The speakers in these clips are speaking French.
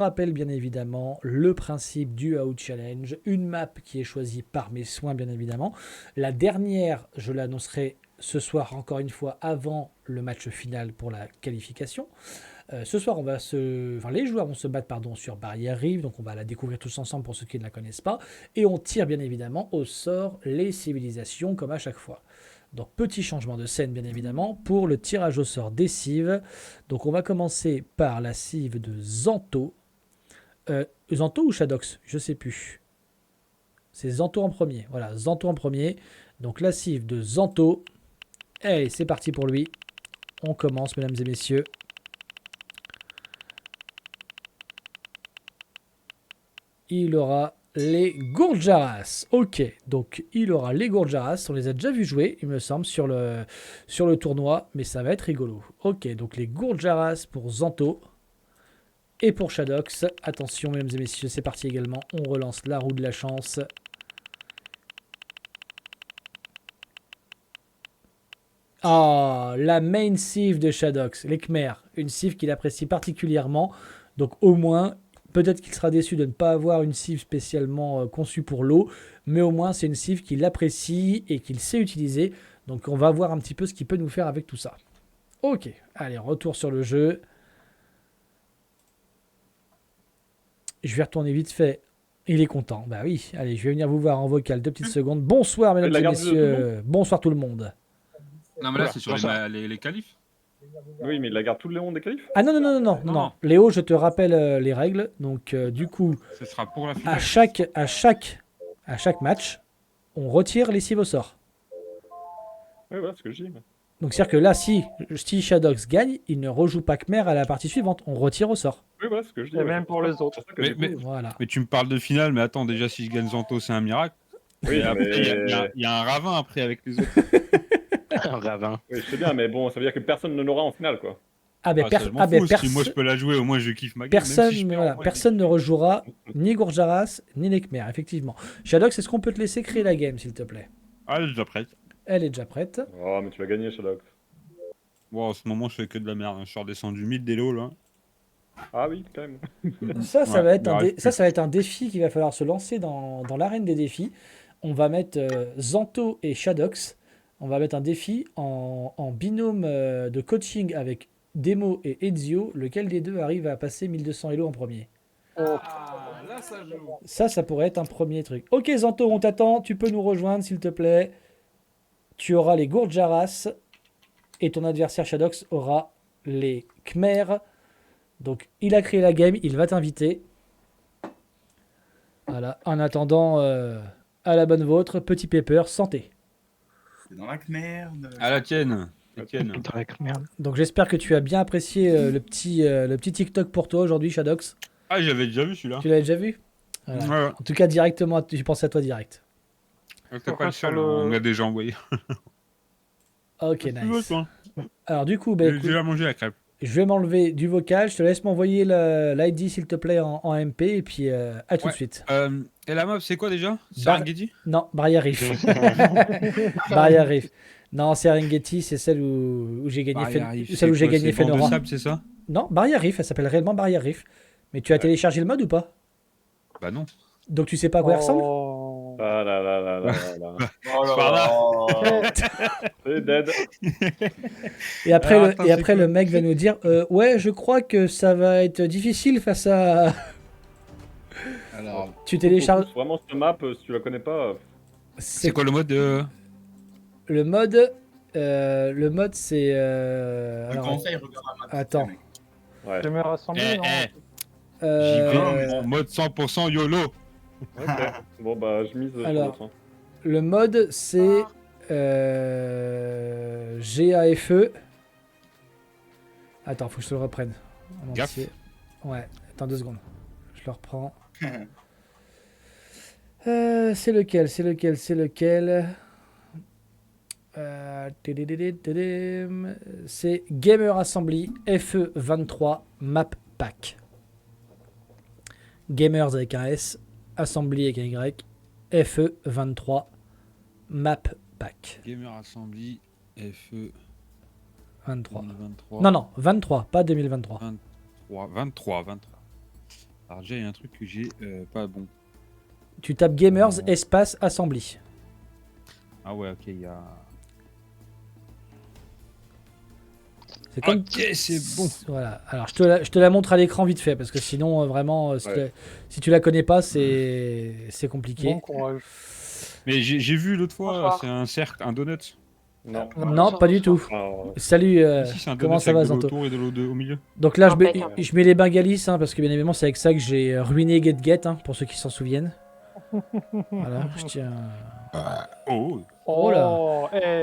rappelle bien évidemment le principe du Out Challenge, une map qui est choisie par mes soins bien évidemment. La dernière, je l'annoncerai ce soir encore une fois avant le match final pour la qualification. Ce soir, les joueurs vont se battre sur Barrière Rive, donc on va la découvrir tous ensemble pour ceux qui ne la connaissent pas, et on tire bien évidemment au sort les civilisations comme à chaque fois. Donc petit changement de scène bien évidemment pour le tirage au sort des cives. Donc on va commencer par la cive de Zanto. Zanto ou Shadox? Je sais plus. C'est Zanto en premier. Voilà, Zanto en premier. Donc la cive de Zanto. Allez, c'est parti pour lui. On commence, mesdames et messieurs. Il aura les Gourjaras. Ok, donc il aura les Gourjaras. On les a déjà vus jouer, il me semble, sur le tournoi. Mais ça va être rigolo. Ok, donc les Gourjaras pour Zanto. Et pour Shadox. Attention, mesdames et messieurs, c'est parti également. On relance la roue de la chance. Ah, la main cive de Shadox, les Khmers. Une cive qu'il apprécie particulièrement. Donc au moins, peut-être qu'il sera déçu de ne pas avoir une cive spécialement conçue pour l'eau. Mais au moins, c'est une cive qu'il apprécie et qu'il sait utiliser. Donc on va voir un petit peu ce qu'il peut nous faire avec tout ça. Ok, allez, retour sur le jeu. Je vais retourner vite fait. Il est content. Bah oui, allez, je vais venir vous voir en vocal 2 petites secondes. Bonsoir, mesdames et messieurs. Bonsoir tout le monde. Non, mais là, c'est sur les qualifs. Oui, mais il la garde tout le long des qualifs. Ah non. Léo, je te rappelle les règles. Donc, du coup, Ce sera pour la finale. à chaque match, on retire les cives au sort. Oui, voilà ce que je dis. Donc, c'est-à-dire que là, si Shadox gagne, il ne rejoue pas Khmer à la partie suivante. On retire au sort. Oui, voilà ce que je dis. Et même pour les autres. Voilà. Mais tu me parles de finale, mais attends, déjà, si je gagne Zanto, c'est un miracle. Oui, il y a un ravin après avec les autres. Un ravin. Oui, je sais bien, mais bon, ça veut dire que personne ne l'aura en finale, quoi. Ah, ben, Si moi je peux la jouer, au moins je kiffe ma game. Personne ne rejouera ni Gourjaras ni les Khmer, effectivement. Shadox, est-ce qu'on peut te laisser créer la game, s'il te plaît? Ah, elle est déjà prête. Elle est déjà prête. Oh, mais tu vas gagner, Shadox. Bon, en ce moment, je fais que de la merde. Je suis redescendu 1000 d'élo, là. Ah oui, quand même. Ça va être un défi qu'il va falloir se lancer dans l'arène des défis. On va mettre Zanto et Shadox. On va mettre un défi en binôme de coaching avec Demo et Ezio. Lequel des deux arrive à passer 1200 Elo en premier? Ah, là, ça joue. Ça pourrait être un premier truc. Ok, Zanto, on t'attend. Tu peux nous rejoindre, s'il te plaît. Tu auras les Gourjaras. Et ton adversaire Shadox aura les Khmer. Donc, il a créé la game, il va t'inviter. Voilà. En attendant, à la bonne vôtre, petit Pepper, santé. C'est dans la Khmer. À la tienne. Donc, j'espère que tu as bien apprécié le petit TikTok pour toi aujourd'hui, Shadox. Ah, j'avais déjà vu celui-là. Tu l'avais déjà vu? Voilà. Ouais. En tout cas, directement, tu pensais à toi direct. T'es pas le seul, on m'a déjà envoyé. Ok, nice. Alors, du coup, j'ai déjà mangé la crêpe. Je vais m'enlever du vocal. Je te laisse m'envoyer l'ID, s'il te plaît, en MP. Et puis, à tout de suite. Et la map, c'est quoi déjà? Serengeti? Non, Barrière Reef. Barrière Reef. Non, Serengeti, c'est celle où j'ai gagné, celle où j'ai gagné Fenora. Sable, c'est ça? Non, Barrière Reef, elle s'appelle réellement Barrière Reef. Mais tu as téléchargé le mode ou pas? Bah non. Donc tu sais pas à quoi il ressemble? Ah là là là là là là. Oh là là. C'est dead. Et après, le mec va nous dire ouais, je crois que ça va être difficile face à. Alors, tu télécharges. Vraiment, cette map, si tu la connais pas. C'est quoi le mode Le mode, c'est. Un conseil, regarde la map. Attends. Ouais. Je me rassemble, non J'y vais en mode 100% YOLO. Ok. Bon, bah, je mise sur l'autre. Le mode, c'est. GAFE. Attends, faut que je te le reprenne. Gaffe. Ouais, attends 2 secondes. Je le reprends. C'est lequel? C'est Gamer Assembly FE23 Map Pack. Gamers avec un S, Assembly avec un Y, FE23 Map Pack. Gamer Assembly FE 23. 2023. Non, 23, pas 2023. 23. Alors déjà, il y a un truc que j'ai pas bon. Tu tapes Gamers, espace, Assembly. Ah ouais, ok, il y a... C'est comme... Ok, c'est bon. Voilà. Alors, je te la montre à l'écran vite fait, parce que sinon, vraiment, si tu la connais pas, c'est compliqué. Bon courage. Mais j'ai vu l'autre fois, Bonsoir. c'est un cercle, un donut. Non. Non, pas du tout. Alors, Salut, Si, c'est un donut comment ça va, avec de l'eau Zanto? autour et de l'eau au milieu. Donc là, Impec. je mets les bengalis, hein, parce que bien évidemment, c'est avec ça que j'ai ruiné GetGet, hein, pour ceux qui s'en souviennent. Voilà, je tiens... Oh, Oh là.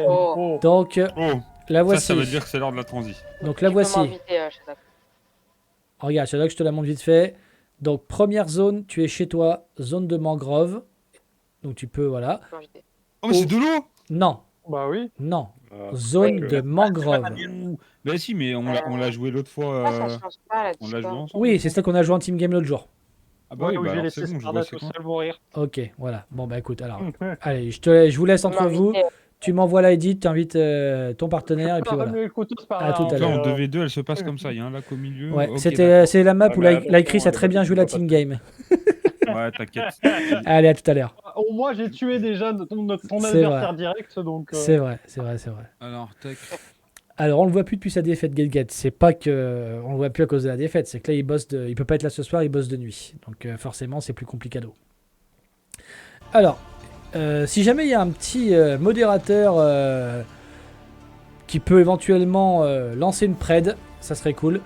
Oh. Donc, oh. la voici. Ça veut dire que c'est l'heure de la transi. Donc la Tu peux voici. m'inviter, Shadok. Regarde, c'est là que je te la montre vite fait. Donc, première zone, tu es chez toi, zone de mangrove. Donc, tu peux, voilà. Tu peux m'inviter. Oh, mais c'est de l'eau. Non, Bah oui. non. ah, Zone ouais, de mangrove. Ouh. Bah si, mais on l'a joué l'autre fois. Ah, ça change pas la On l'a joué Discord. ensemble. Oui, c'est ça qu'on a joué en team game l'autre jour. Ah bah Ouais, oui, où bah j'ai alors laissé c'est bon, je Sparda vois tout c'est quand. seul mourir. Ok, voilà. Bon, bah écoute, alors. Allez, je vous laisse Tu entre peux vous. m'inviter. Tu m'envoies l'ID, tu invites ton partenaire, et puis voilà. Mais écoute, Sparda, À tout à Donc là, l'heure. en 2v2, elle se passe comme ça. Il y a un lac au milieu. Ouais, Ok, c'est la map Ah, où mais Lycris attention, a très bien joué la elle va team pas game. d'accord. Ouais, t'inquiète. Allez, à tout à l'heure. Au moins, j'ai tué déjà ton C'est adversaire vrai. direct, donc... C'est vrai. Alors, tac. Alors, on le voit plus depuis sa défaite, GetGet. C'est pas que on le voit plus à cause de la défaite, c'est que là, il peut pas être là ce soir, il bosse de nuit. Donc, forcément, c'est plus complicado. Alors, si jamais il y a un petit modérateur qui peut éventuellement lancer une pred, ça serait cool.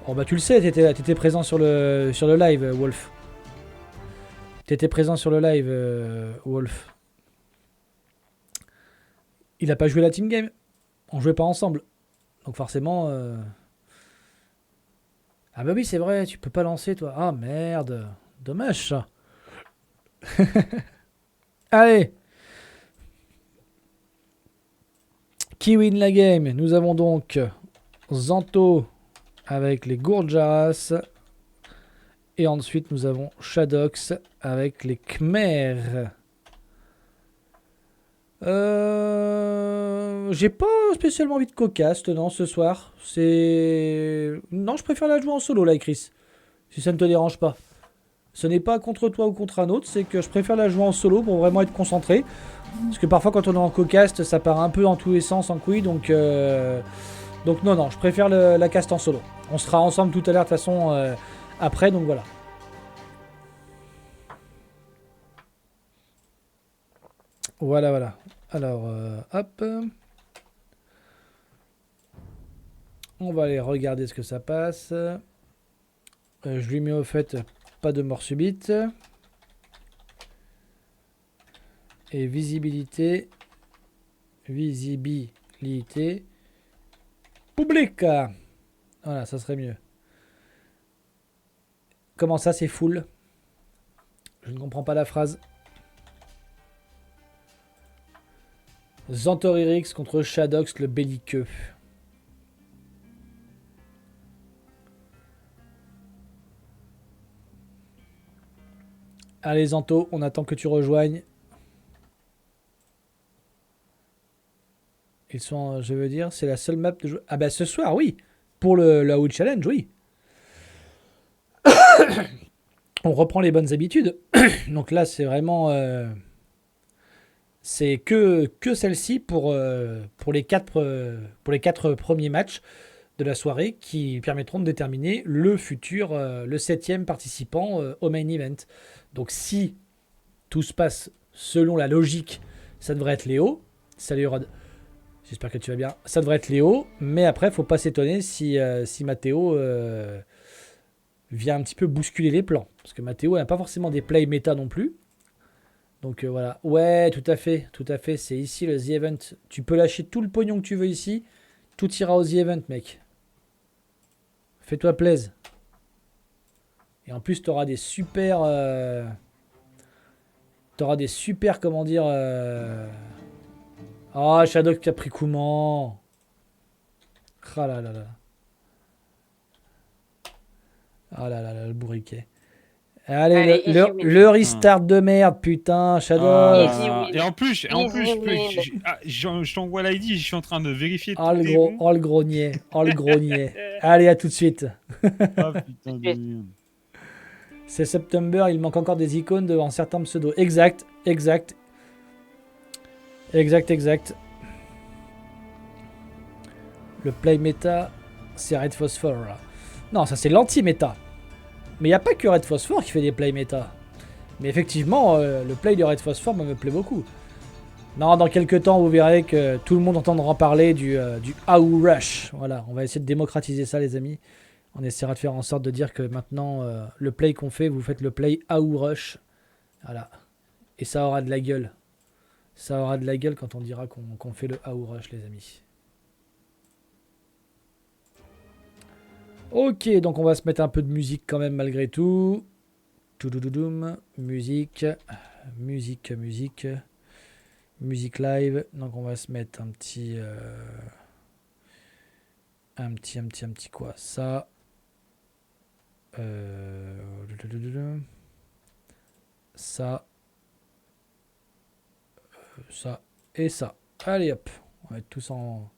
Oh, bah, tu le sais, t'étais présent sur le live, Wolf. T'étais présent sur le live, Wolf. Il a pas joué la team game. On jouait pas ensemble. Donc forcément... Ah bah oui, c'est vrai, tu peux pas lancer, toi. Ah merde. Dommage, ça. Allez. Qui win la game? Nous avons donc Zanto avec les Gourjaras. Et ensuite, nous avons Shadox avec les Khmer. J'ai pas spécialement envie de cocaste, non, ce soir. Non, je préfère la jouer en solo, là, Chris. Si ça ne te dérange pas. Ce n'est pas contre toi ou contre un autre, c'est que je préfère la jouer en solo pour vraiment être concentré. Parce que parfois, quand on est en cocaste, ça part un peu dans tous les sens en couille. Donc non, je préfère la cast en solo. On sera ensemble tout à l'heure, de toute façon, après, donc voilà. Voilà. Alors, hop. On va aller regarder ce que ça passe. Je lui mets au fait pas de mort subite. Et visibilité. Public. Voilà, ça serait mieux. Comment ça, c'est full? Je ne comprends pas la phrase. Zantoririx contre Shadox, le belliqueux. Allez Zanto, on attend que tu rejoignes. Ils sont, je veux dire, c'est la seule map de jeu. Ah bah ce soir, oui. Pour le AOU Challenge, oui. On reprend les bonnes habitudes. Donc là, c'est vraiment... c'est que celle-ci pour les quatre premiers matchs de la soirée qui permettront de déterminer le futur, le 7e participant au main event. Donc si tout se passe selon la logique, ça devrait être Léo. Salut Rod, j'espère que tu vas bien. Ça devrait être Léo, mais après, faut pas s'étonner si Mathéo vient un petit peu bousculer les plans. Parce que Mathéo n'a pas forcément des plays méta non plus. Donc voilà. Ouais, tout à fait. C'est ici le The Event. Tu peux lâcher tout le pognon que tu veux ici. Tout ira au The Event, mec. Fais-toi plaisir. Et en plus, tu auras des super... comment dire... Ah, Shadow qui a pris comment. Ah là là là. Ah là là là, le bourriquet. Allez, le restart de merde, putain, Shadow. Et en plus, je t'envoie l'ID, je suis en train de vérifier. Oh le grognier. Allez, à tout de suite. Ah putain de merde. C'est September, il manque encore des icônes devant certains pseudos. Exact. Le play méta, c'est Red Phosphore là. Non, ça c'est l'anti-méta. Mais il n'y a pas que Red Phosphore qui fait des play méta. Mais effectivement, le play de Red Phosphore me plaît beaucoup. Non, dans quelques temps, vous verrez que tout le monde entendra parler du AU Rush. Voilà, on va essayer de démocratiser ça, les amis. On essaiera de faire en sorte de dire que maintenant, le play qu'on fait, vous faites le play AU Rush. Voilà. Et ça aura de la gueule. Ça aura de la gueule quand on dira qu'on fait le AU Rush, les amis. Ok, donc on va se mettre un peu de musique quand même malgré tout. Toudoudoudoum. Musique live. Donc on va se mettre un petit quoi, ça. Ça. Ça et ça. Allez hop, on va être tous en...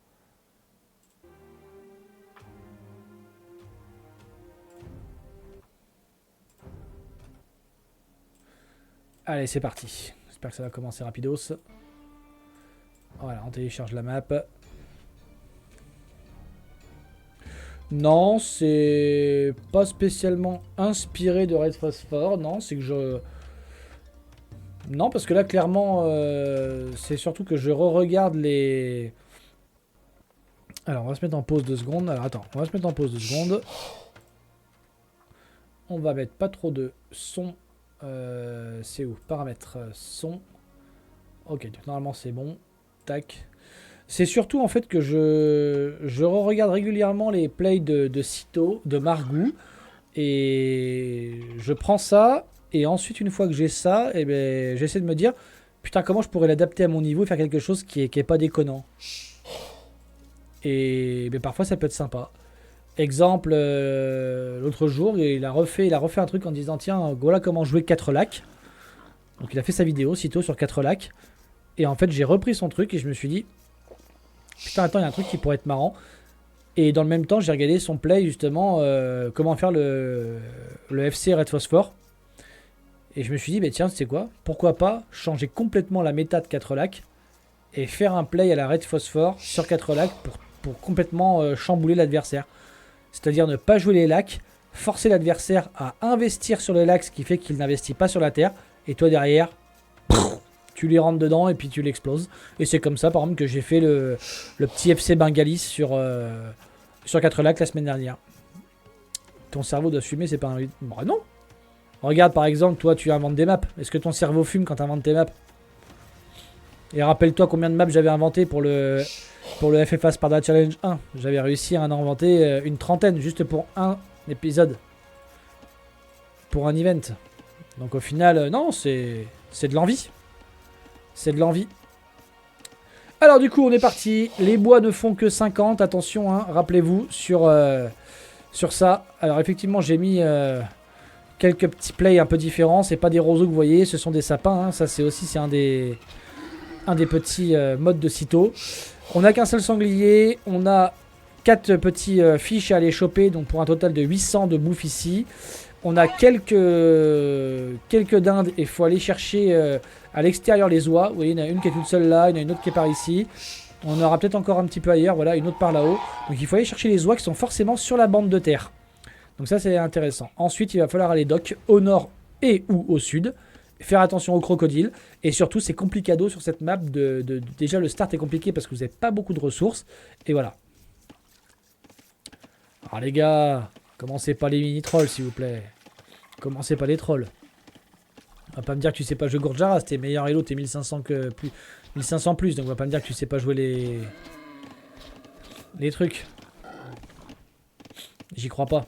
Allez, c'est parti. J'espère que ça va commencer rapidos. Voilà, on télécharge la map. Non, c'est pas spécialement inspiré de Red Phosphore. Non, c'est que je... Non, parce que là, clairement, c'est surtout que je re-regarde les... Alors, on va se mettre en pause 2 secondes. Alors, attends, on va se mettre en pause 2 secondes. On va mettre pas trop de son. C'est où? Paramètres, son. Ok, donc normalement c'est bon. Tac. C'est surtout en fait que je re-regarde régulièrement les plays de Cito, de Margou. Et je prends ça. Et ensuite, une fois que j'ai ça, eh ben, j'essaie de me dire putain, comment je pourrais l'adapter à mon niveau et faire quelque chose qui est pas déconnant. Et ben, parfois ça peut être sympa. Exemple, l'autre jour, il a refait un truc en disant tiens, voilà comment jouer 4 lacs. Donc il a fait sa vidéo, Cito, sur 4 lacs. Et en fait, j'ai repris son truc et je me suis dit putain, attends, il y a un truc qui pourrait être marrant. Et dans le même temps, j'ai regardé son play, justement, comment faire le FC Red Phosphore. Et je me suis dit, bah, tiens, tu sais quoi, pourquoi pas changer complètement la méta de 4 lacs et faire un play à la Red Phosphore sur 4 lacs pour complètement chambouler l'adversaire. C'est-à-dire ne pas jouer les lacs, forcer l'adversaire à investir sur les lacs, ce qui fait qu'il n'investit pas sur la terre. Et toi derrière, tu lui rentres dedans et puis tu l'exploses. Et c'est comme ça, par exemple, que j'ai fait le petit FC Bengalis sur 4 lacs la semaine dernière. Ton cerveau doit fumer, c'est pas un... Bah non. Regarde, par exemple, toi, tu inventes des maps. Est-ce que ton cerveau fume quand tu inventes tes maps? Et rappelle-toi combien de maps j'avais inventé pour le FFA Sparta Challenge 1. J'avais réussi à en inventer une trentaine, juste pour un épisode. Pour un event. Donc au final, non, c'est de l'envie. C'est de l'envie. Alors du coup, on est parti. Les bois ne font que 50. Attention, hein, rappelez-vous sur ça. Alors effectivement, j'ai mis... quelques petits plays un peu différents, c'est pas des roseaux que vous voyez, ce sont des sapins, hein. Ça c'est aussi un des petits modes de Cito. On n'a qu'un seul sanglier, on a 4 petits fiches à aller choper, donc pour un total de 800 de bouffe ici. On a quelques dindes et il faut aller chercher à l'extérieur les oies. Vous voyez, il y en a une qui est toute seule là, il y en a une autre qui est par ici. On aura peut-être encore un petit peu ailleurs, voilà, une autre par là-haut. Donc il faut aller chercher les oies qui sont forcément sur la bande de terre. Donc ça c'est intéressant. Ensuite il va falloir aller dock au nord et ou au sud. Faire attention aux crocodiles. Et surtout c'est complicado sur cette map. Déjà le start est compliqué parce que vous n'avez pas beaucoup de ressources. Et voilà. Alors les gars, commencez pas les mini-trolls s'il vous plaît. Commencez pas les trolls. On va pas me dire que tu sais pas jouer Gourjaras. T'es meilleur Elo, t'es 1500 plus. 1500 plus. Donc on va pas me dire que tu sais pas jouer les trucs. J'y crois pas.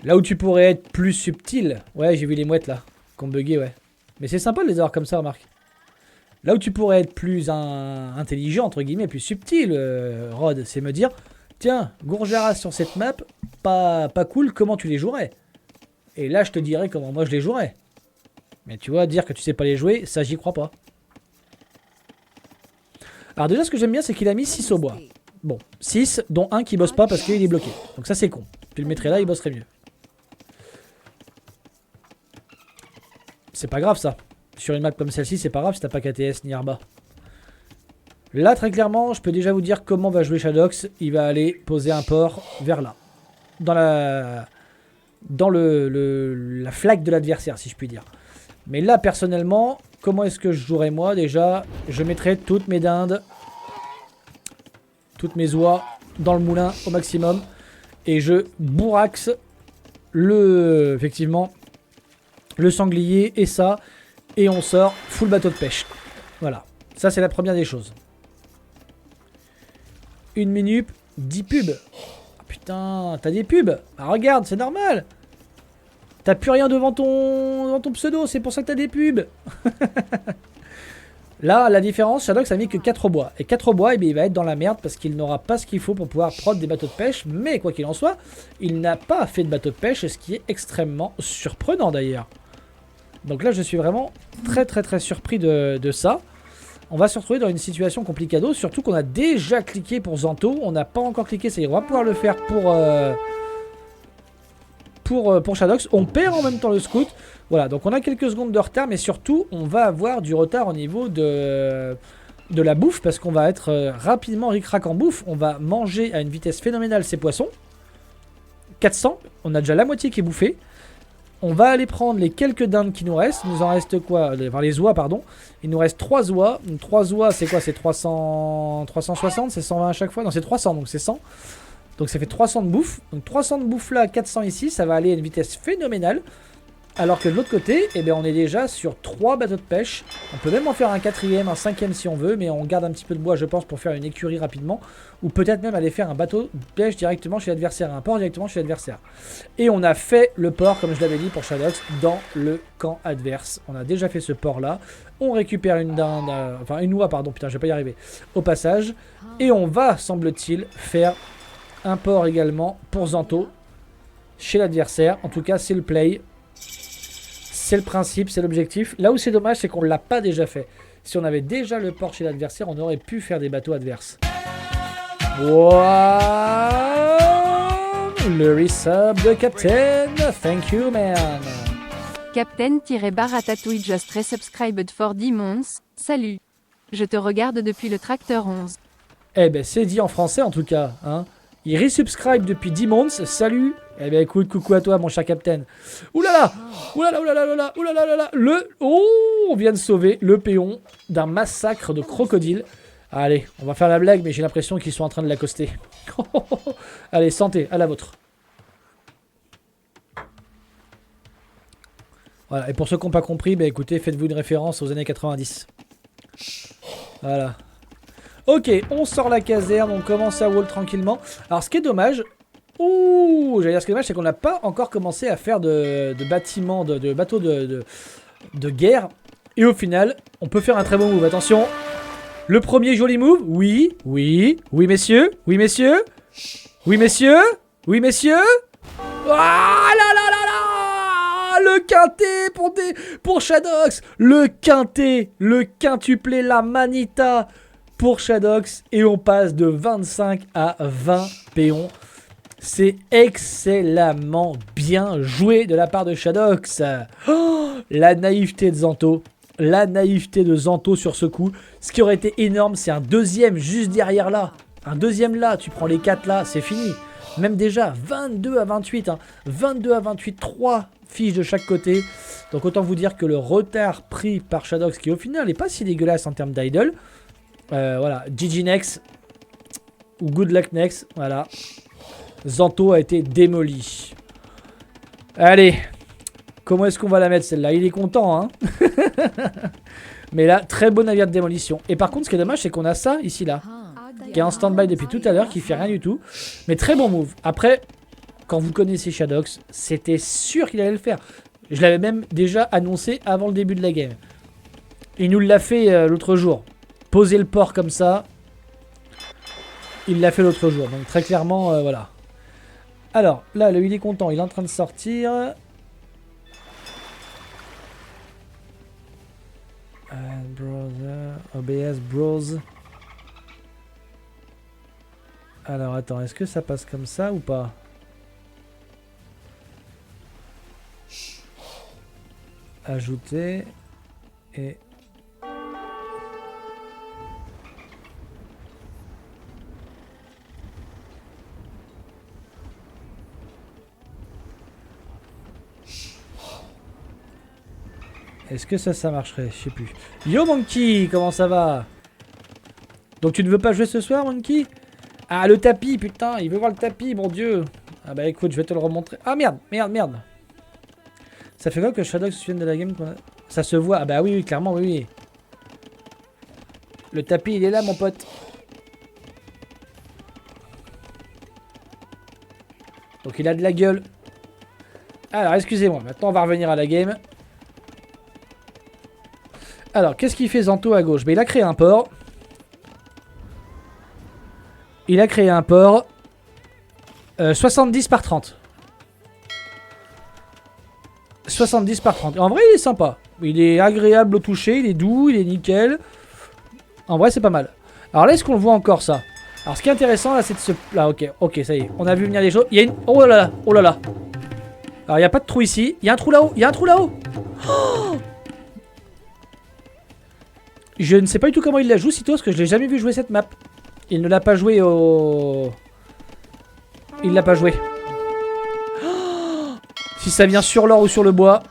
Là où tu pourrais être plus subtil. Ouais, j'ai vu les mouettes là. Qu'on bugué, ouais. Mais c'est sympa de les avoir comme ça, remarque. Là où tu pourrais être plus intelligent, entre guillemets, plus subtil, Rod, c'est me dire tiens, Gourjaras sur cette map, pas cool, comment tu les jouerais? Et là, je te dirais comment moi je les jouerais. Mais tu vois, dire que tu sais pas les jouer, ça, j'y crois pas. Alors, déjà, ce que j'aime bien, c'est qu'il a mis 6 au bois. Bon, 6, dont un qui bosse pas parce qu'il est bloqué. Donc ça c'est con. Tu le mettrais là, il bosserait mieux. C'est pas grave ça. Sur une map comme celle-ci, c'est pas grave si t'as pas KTS ni Arba. Là, très clairement, je peux déjà vous dire comment va jouer Shadox. Il va aller poser un port vers là. Dans la flaque de l'adversaire, si je puis dire. Mais là, personnellement, comment est-ce que je jouerais moi? Déjà, je mettrais toutes mes dindes, toutes mes oies dans le moulin au maximum. Et je bourraxe effectivement, le sanglier et ça. Et on sort full bateau de pêche. Voilà. Ça, c'est la première des choses. 1 minute, 10 pubs. Oh, putain, t'as des pubs. Bah regarde, c'est normal. T'as plus rien devant ton pseudo, c'est pour ça que t'as des pubs. Là, la différence, Shadox a mis que 4 bois. Et 4 bois, eh bien, il va être dans la merde parce qu'il n'aura pas ce qu'il faut pour pouvoir prod des bateaux de pêche. Mais quoi qu'il en soit, il n'a pas fait de bateau de pêche, ce qui est extrêmement surprenant d'ailleurs. Donc là, je suis vraiment très surpris de ça. On va se retrouver dans une situation complicado, surtout qu'on a déjà cliqué pour Zanto. On n'a pas encore cliqué, ça y est, on va pouvoir le faire pour Shadox. On perd en même temps le scout. Voilà, donc on a quelques secondes de retard, mais surtout, on va avoir du retard au niveau de la bouffe, parce qu'on va être rapidement ric-rac en bouffe. On va manger à une vitesse phénoménale ces poissons. 400, on a déjà la moitié qui est bouffée. On va aller prendre les quelques dindes qui nous restent. Il nous en reste quoi? Enfin, les oies, pardon. Il nous reste 3 oies. 3 oies, c'est quoi? C'est 360? C'est 120 à chaque fois? Non, c'est 300, donc c'est 100. Donc ça fait 300 de bouffe. Donc 300 de bouffe là, 400 ici. Ça va aller à une vitesse phénoménale. Alors que de l'autre côté, eh bien, on est déjà sur 3 bateaux de pêche. On peut même en faire un 4e, un 5e si on veut. Mais on garde un petit peu de bois, je pense, pour faire une écurie rapidement. Ou peut-être même aller faire un bateau de pêche directement chez l'adversaire. Un port directement chez l'adversaire. Et on a fait le port, comme je l'avais dit pour Shadox, dans le camp adverse. On a déjà fait ce port là. On récupère une dinde, enfin une oie, pardon, putain, je vais pas y arriver, au passage. Et on va, semble-t-il, faire un port également pour Zanto chez l'adversaire. En tout cas, c'est le play. C'est le principe, c'est l'objectif. Là où c'est dommage, c'est qu'on ne l'a pas déjà fait. Si on avait déjà le port chez l'adversaire, on aurait pu faire des bateaux adverses. Wow, le resub de Captain. Thank you, man. Captain-Baratatouille just resubscribed for 10 months. Salut. Je te regarde depuis le tracteur 11. Eh ben, c'est dit en français en tout cas. Hein. Il resubscribe depuis 10 months. Salut. Eh ben, écoute, coucou à toi, mon cher Captain. Oulala. Oulala, oulala, oulala, oulala, oulala. On vient de sauver le péon d'un massacre de crocodiles. Allez, on va faire la blague, mais j'ai l'impression qu'ils sont en train de l'accoster. Allez, santé, à la vôtre. Voilà, et pour ceux qui n'ont pas compris, bah écoutez, faites-vous une référence aux années 90. Voilà. Ok, on sort la caserne, on commence à wall tranquillement. Alors ce qui est dommage, j'allais dire ce qui est dommage, c'est qu'on n'a pas encore commencé à faire de bâtiments, de bateaux de guerre. Et au final, on peut faire un très bon move, attention. Le premier joli move, oui, messieurs, oui, messieurs, oui, messieurs, oui, messieurs. Ah là là là là. Le quintet pour Shadox. Le quintet, le quintuplé, la manita pour Shadox. Et on passe de 25 à 20 péons. C'est excellemment bien joué de la part de Shadox. Oh, la naïveté de Zanto. La naïveté de Zanto sur ce coup. Ce qui aurait été énorme, c'est un deuxième juste derrière là. Un deuxième là, tu prends les 4 là, c'est fini. Même déjà, 22 à 28. Hein. 22 à 28, 3 fiches de chaque côté. Donc autant vous dire que le retard pris par Shadox, qui au final n'est pas si dégueulasse en termes d'idle. Voilà, GG next. Ou good luck next. Voilà. Zanto a été démoli. Allez. Comment est-ce qu'on va la mettre celle-là? Il est content, hein. Mais là, très beau navire de démolition. Et par contre, ce qui est dommage, c'est qu'on a ça, ici, là. Qui est en stand-by depuis tout à l'heure, qui fait rien du tout. Mais très bon move. Après, quand vous connaissez Shadox, c'était sûr qu'il allait le faire. Je l'avais même déjà annoncé avant le début de la game. Il nous l'a fait l'autre jour. Poser le port comme ça. Il l'a fait l'autre jour. Donc très clairement, voilà. Alors, là, il est content. Il est en train de sortir. Browser, OBS, browse. Alors attends, est-ce que ça passe comme ça ou pas? Ajouter. Et... Est-ce que ça marcherait? Je sais plus. Yo Monkey, comment ça va? Donc tu ne veux pas jouer ce soir, Monkey? Ah, le tapis, putain, il veut voir le tapis, mon dieu. Ah bah écoute, je vais te le remontrer. Ah merde, merde. Ça fait quoi que Shadow se souvienne de la game? Ça se voit. Ah bah oui, clairement, oui. Le tapis, il est là, mon pote. Donc il a de la gueule. Alors, excusez-moi, maintenant on va revenir à la game. Alors, qu'est-ce qu'il fait Zanto à gauche? Il a créé un port. 70 par 30. 70 par 30. En vrai, il est sympa. Il est agréable au toucher, il est doux, il est nickel. En vrai, c'est pas mal. Alors là, est-ce qu'on le voit encore, ça? Alors, ce qui est intéressant, là, c'est de se... Là, ok, ça y est. On a vu venir les choses. Il y a une... Oh là là. Alors, il n'y a pas de trou ici. Il y a un trou là-haut. Oh, je ne sais pas du tout comment il la joue, Sito, parce que je l'ai jamais vu jouer cette map. Il ne l'a pas joué au... Il l'a pas joué. Si ça vient sur l'or ou sur le bois.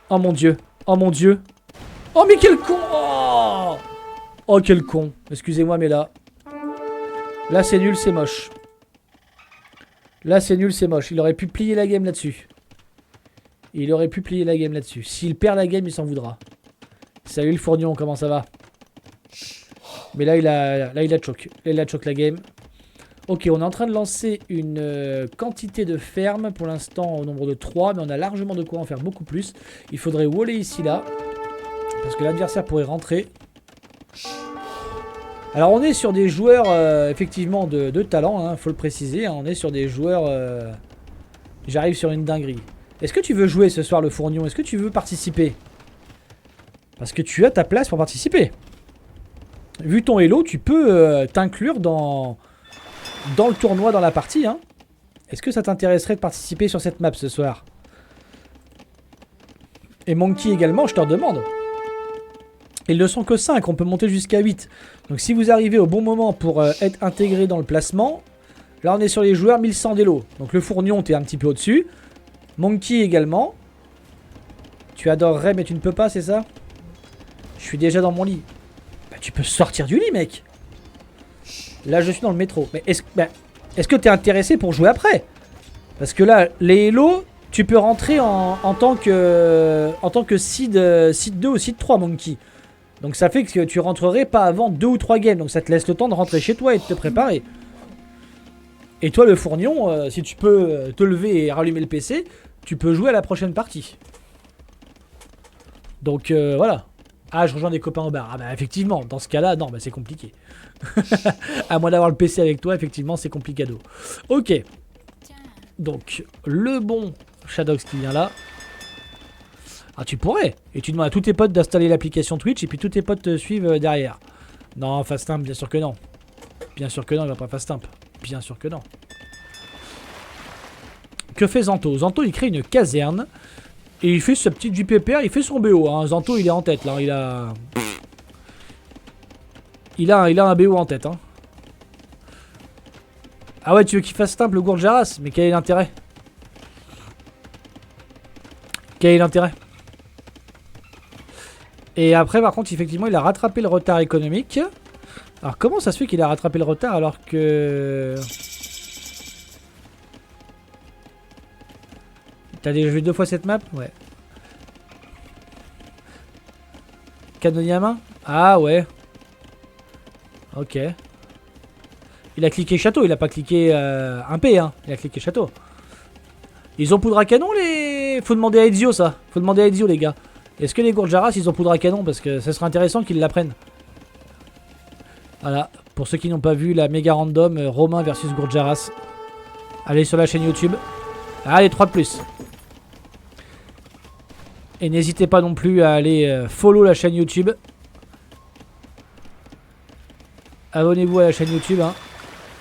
Oh mon dieu. Oh mais quel con. Oh quel con. Excusez-moi mais là. Là c'est nul, c'est moche. Il aurait pu plier la game là-dessus. S'il perd la game, il s'en voudra. Salut le fournion, comment ça va? Mais là il a choke. Il a choke la game. Ok, on est en train de lancer une quantité de fermes pour l'instant au nombre de 3, mais on a largement de quoi en faire beaucoup plus. Il faudrait waller ici là, parce que l'adversaire pourrait rentrer. Alors on est sur des joueurs effectivement de talent, faut le préciser, hein, on est sur des joueurs... J'arrive sur une dinguerie. Est-ce que tu veux jouer ce soir le fournion? Est-ce que tu veux participer? Parce que tu as ta place pour participer. Vu ton elo, tu peux t'inclure dans le tournoi, dans la partie. Hein. Est-ce que ça t'intéresserait de participer sur cette map ce soir? Et Monkey également, je te redemande. Ils ne sont que 5, on peut monter jusqu'à 8. Donc si vous arrivez au bon moment pour être intégré dans le placement, là on est sur les joueurs 1100 d'élo. Donc le fournion, t'es un petit peu au-dessus. Monkey également. Tu adorerais mais tu ne peux pas, c'est ça? Je suis déjà dans mon lit. Bah, tu peux sortir du lit, mec. Là, je suis dans le métro. Mais est-ce que t'es intéressé pour jouer après? Parce que là, les Hello, tu peux rentrer en tant que seed 2 ou seed 3, Monkey. Donc ça fait que tu rentrerais pas avant 2 ou 3 games. Donc ça te laisse le temps de rentrer chez toi et de te préparer. Et toi, le fournion, si tu peux te lever et rallumer le PC, tu peux jouer à la prochaine partie. Donc voilà. Ah, je rejoins des copains au bar. Ah bah effectivement, dans ce cas-là, non, bah c'est compliqué. À moins d'avoir le PC avec toi, effectivement, c'est complicado. Ok. Donc, le bon Shadox qui vient là. Ah, tu pourrais. Et tu demandes à tous tes potes d'installer l'application Twitch et puis tous tes potes te suivent derrière. Non, Fastimp, bien sûr que non. Bien sûr que non, il va pas Fastimp. Bien sûr que non. Que fait Zanto? Zanto, il crée une caserne. Et il fait sa petite du pépère, il fait son BO. Hein. Zanto, il est en tête là. Il a un BO en tête. Hein. Ah ouais, tu veux qu'il fasse simple le Gourjaras? Mais quel est l'intérêt? Quel est l'intérêt? Et après, par contre, effectivement, il a rattrapé le retard économique. Alors, comment ça se fait qu'il a rattrapé le retard alors que... T'as déjà vu 2 fois cette map? Ouais. Canoniama? Ah ouais. Ok. Il a cliqué château, il a pas cliqué un P, hein. Il a cliqué château. Ils ont poudre à canon les... Faut demander à Ezio ça. Faut demander à Ezio les gars. Est-ce que les Gourjaras ils ont poudre à canon? Parce que ça serait intéressant qu'ils l'apprennent. Voilà. Pour ceux qui n'ont pas vu la méga random Romain versus Gourjaras. Allez sur la chaîne YouTube. Allez 3 de plus. Et n'hésitez pas non plus à aller follow la chaîne YouTube. Abonnez-vous à la chaîne YouTube. Hein.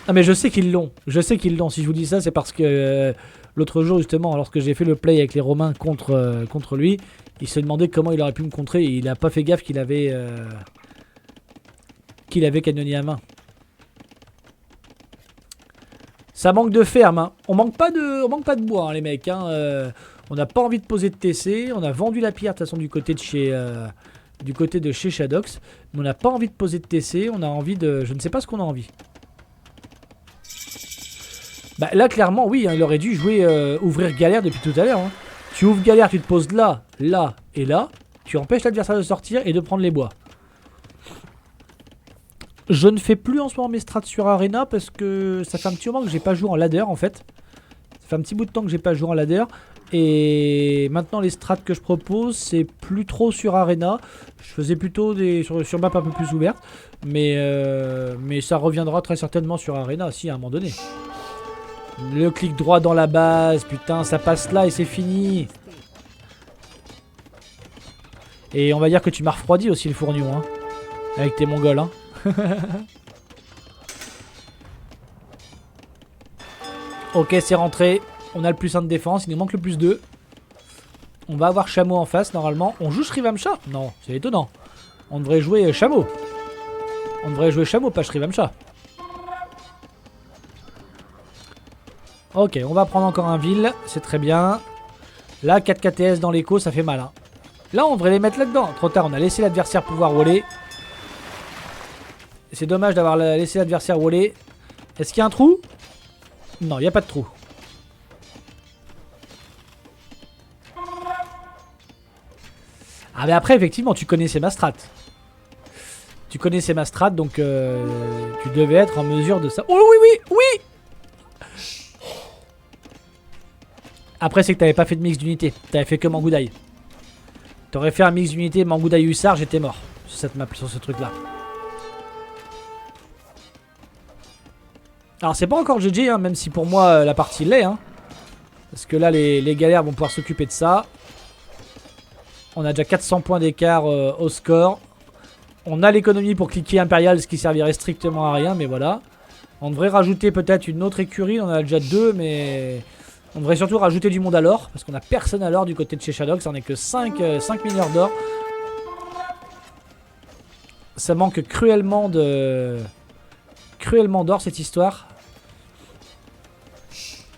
Ah mais je sais qu'ils l'ont. Je sais qu'ils l'ont. Si je vous dis ça, c'est parce que L'autre jour, justement, lorsque j'ai fait le play avec les Romains contre lui, il se demandait comment il aurait pu me contrer. Et il n'a pas fait gaffe qu'il avait canonnier à main. Ça manque de ferme. Hein. On manque pas de bois, hein, les mecs. Hein. On n'a pas envie de poser de TC. On a vendu la pierre, de toute façon, du côté de chez Shadox. Mais on n'a pas envie de poser de TC. On a envie de... Je ne sais pas ce qu'on a envie. Bah, là, clairement, oui. Hein, il aurait dû jouer ouvrir galère depuis tout à l'heure. Hein. Tu ouvres galère, tu te poses là, là et là. Tu empêches l'adversaire de sortir et de prendre les bois. Je ne fais plus en ce moment mes strats sur Arena parce que ça fait un petit moment que j'ai pas joué en ladder en fait. Ça fait un petit bout de temps que j'ai pas joué en ladder. Et maintenant les strats que je propose c'est plus trop sur Arena. Je faisais plutôt sur map un peu plus ouverte. Mais ça reviendra très certainement sur Arena si à un moment donné. Le clic droit dans la base, putain ça passe là et c'est fini. Et on va dire que tu m'as refroidi aussi le fournion hein. Avec tes mongols hein. Ok c'est rentré. On a le plus 1 de défense. Il nous manque le plus 2. On va avoir Chameau en face normalement. On joue Shrivamsha? Non c'est étonnant. On devrait jouer Chameau. On devrait jouer Chameau pas Shrivamsha. Ok on va prendre encore un ville. C'est très bien. Là 4 KTS dans l'écho ça fait mal hein. Là on devrait les mettre là-dedans. Trop tard on a laissé l'adversaire pouvoir waller. C'est dommage d'avoir laissé l'adversaire waller. Est-ce qu'il y a un trou? Non, il n'y a pas de trou. Ah mais après, effectivement, tu connaissais ma strat. Tu connaissais ma strat, donc tu devais être en mesure de ça. Oh oui, oui, oui. Après, c'est que t'avais pas fait de mix d'unité. T'avais fait que Mangoudaï. T'aurais fait un mix d'unité Mangoudaï Hussard, j'étais mort. Sur cette map, sur ce truc-là. Alors c'est pas encore GG hein, même si pour moi la partie l'est hein. Parce que là les galères vont pouvoir s'occuper de ça. On a déjà 400 points d'écart au score. On a l'économie pour cliquer Impérial, ce qui servirait strictement à rien, mais voilà. On devrait rajouter peut-être une autre écurie, on en a déjà 2, mais... On devrait surtout rajouter du monde à l'or, parce qu'on a personne à l'or du côté de chez Shadox, on n'est que 5 mineurs d'or. Ça manque cruellement d'or cette histoire.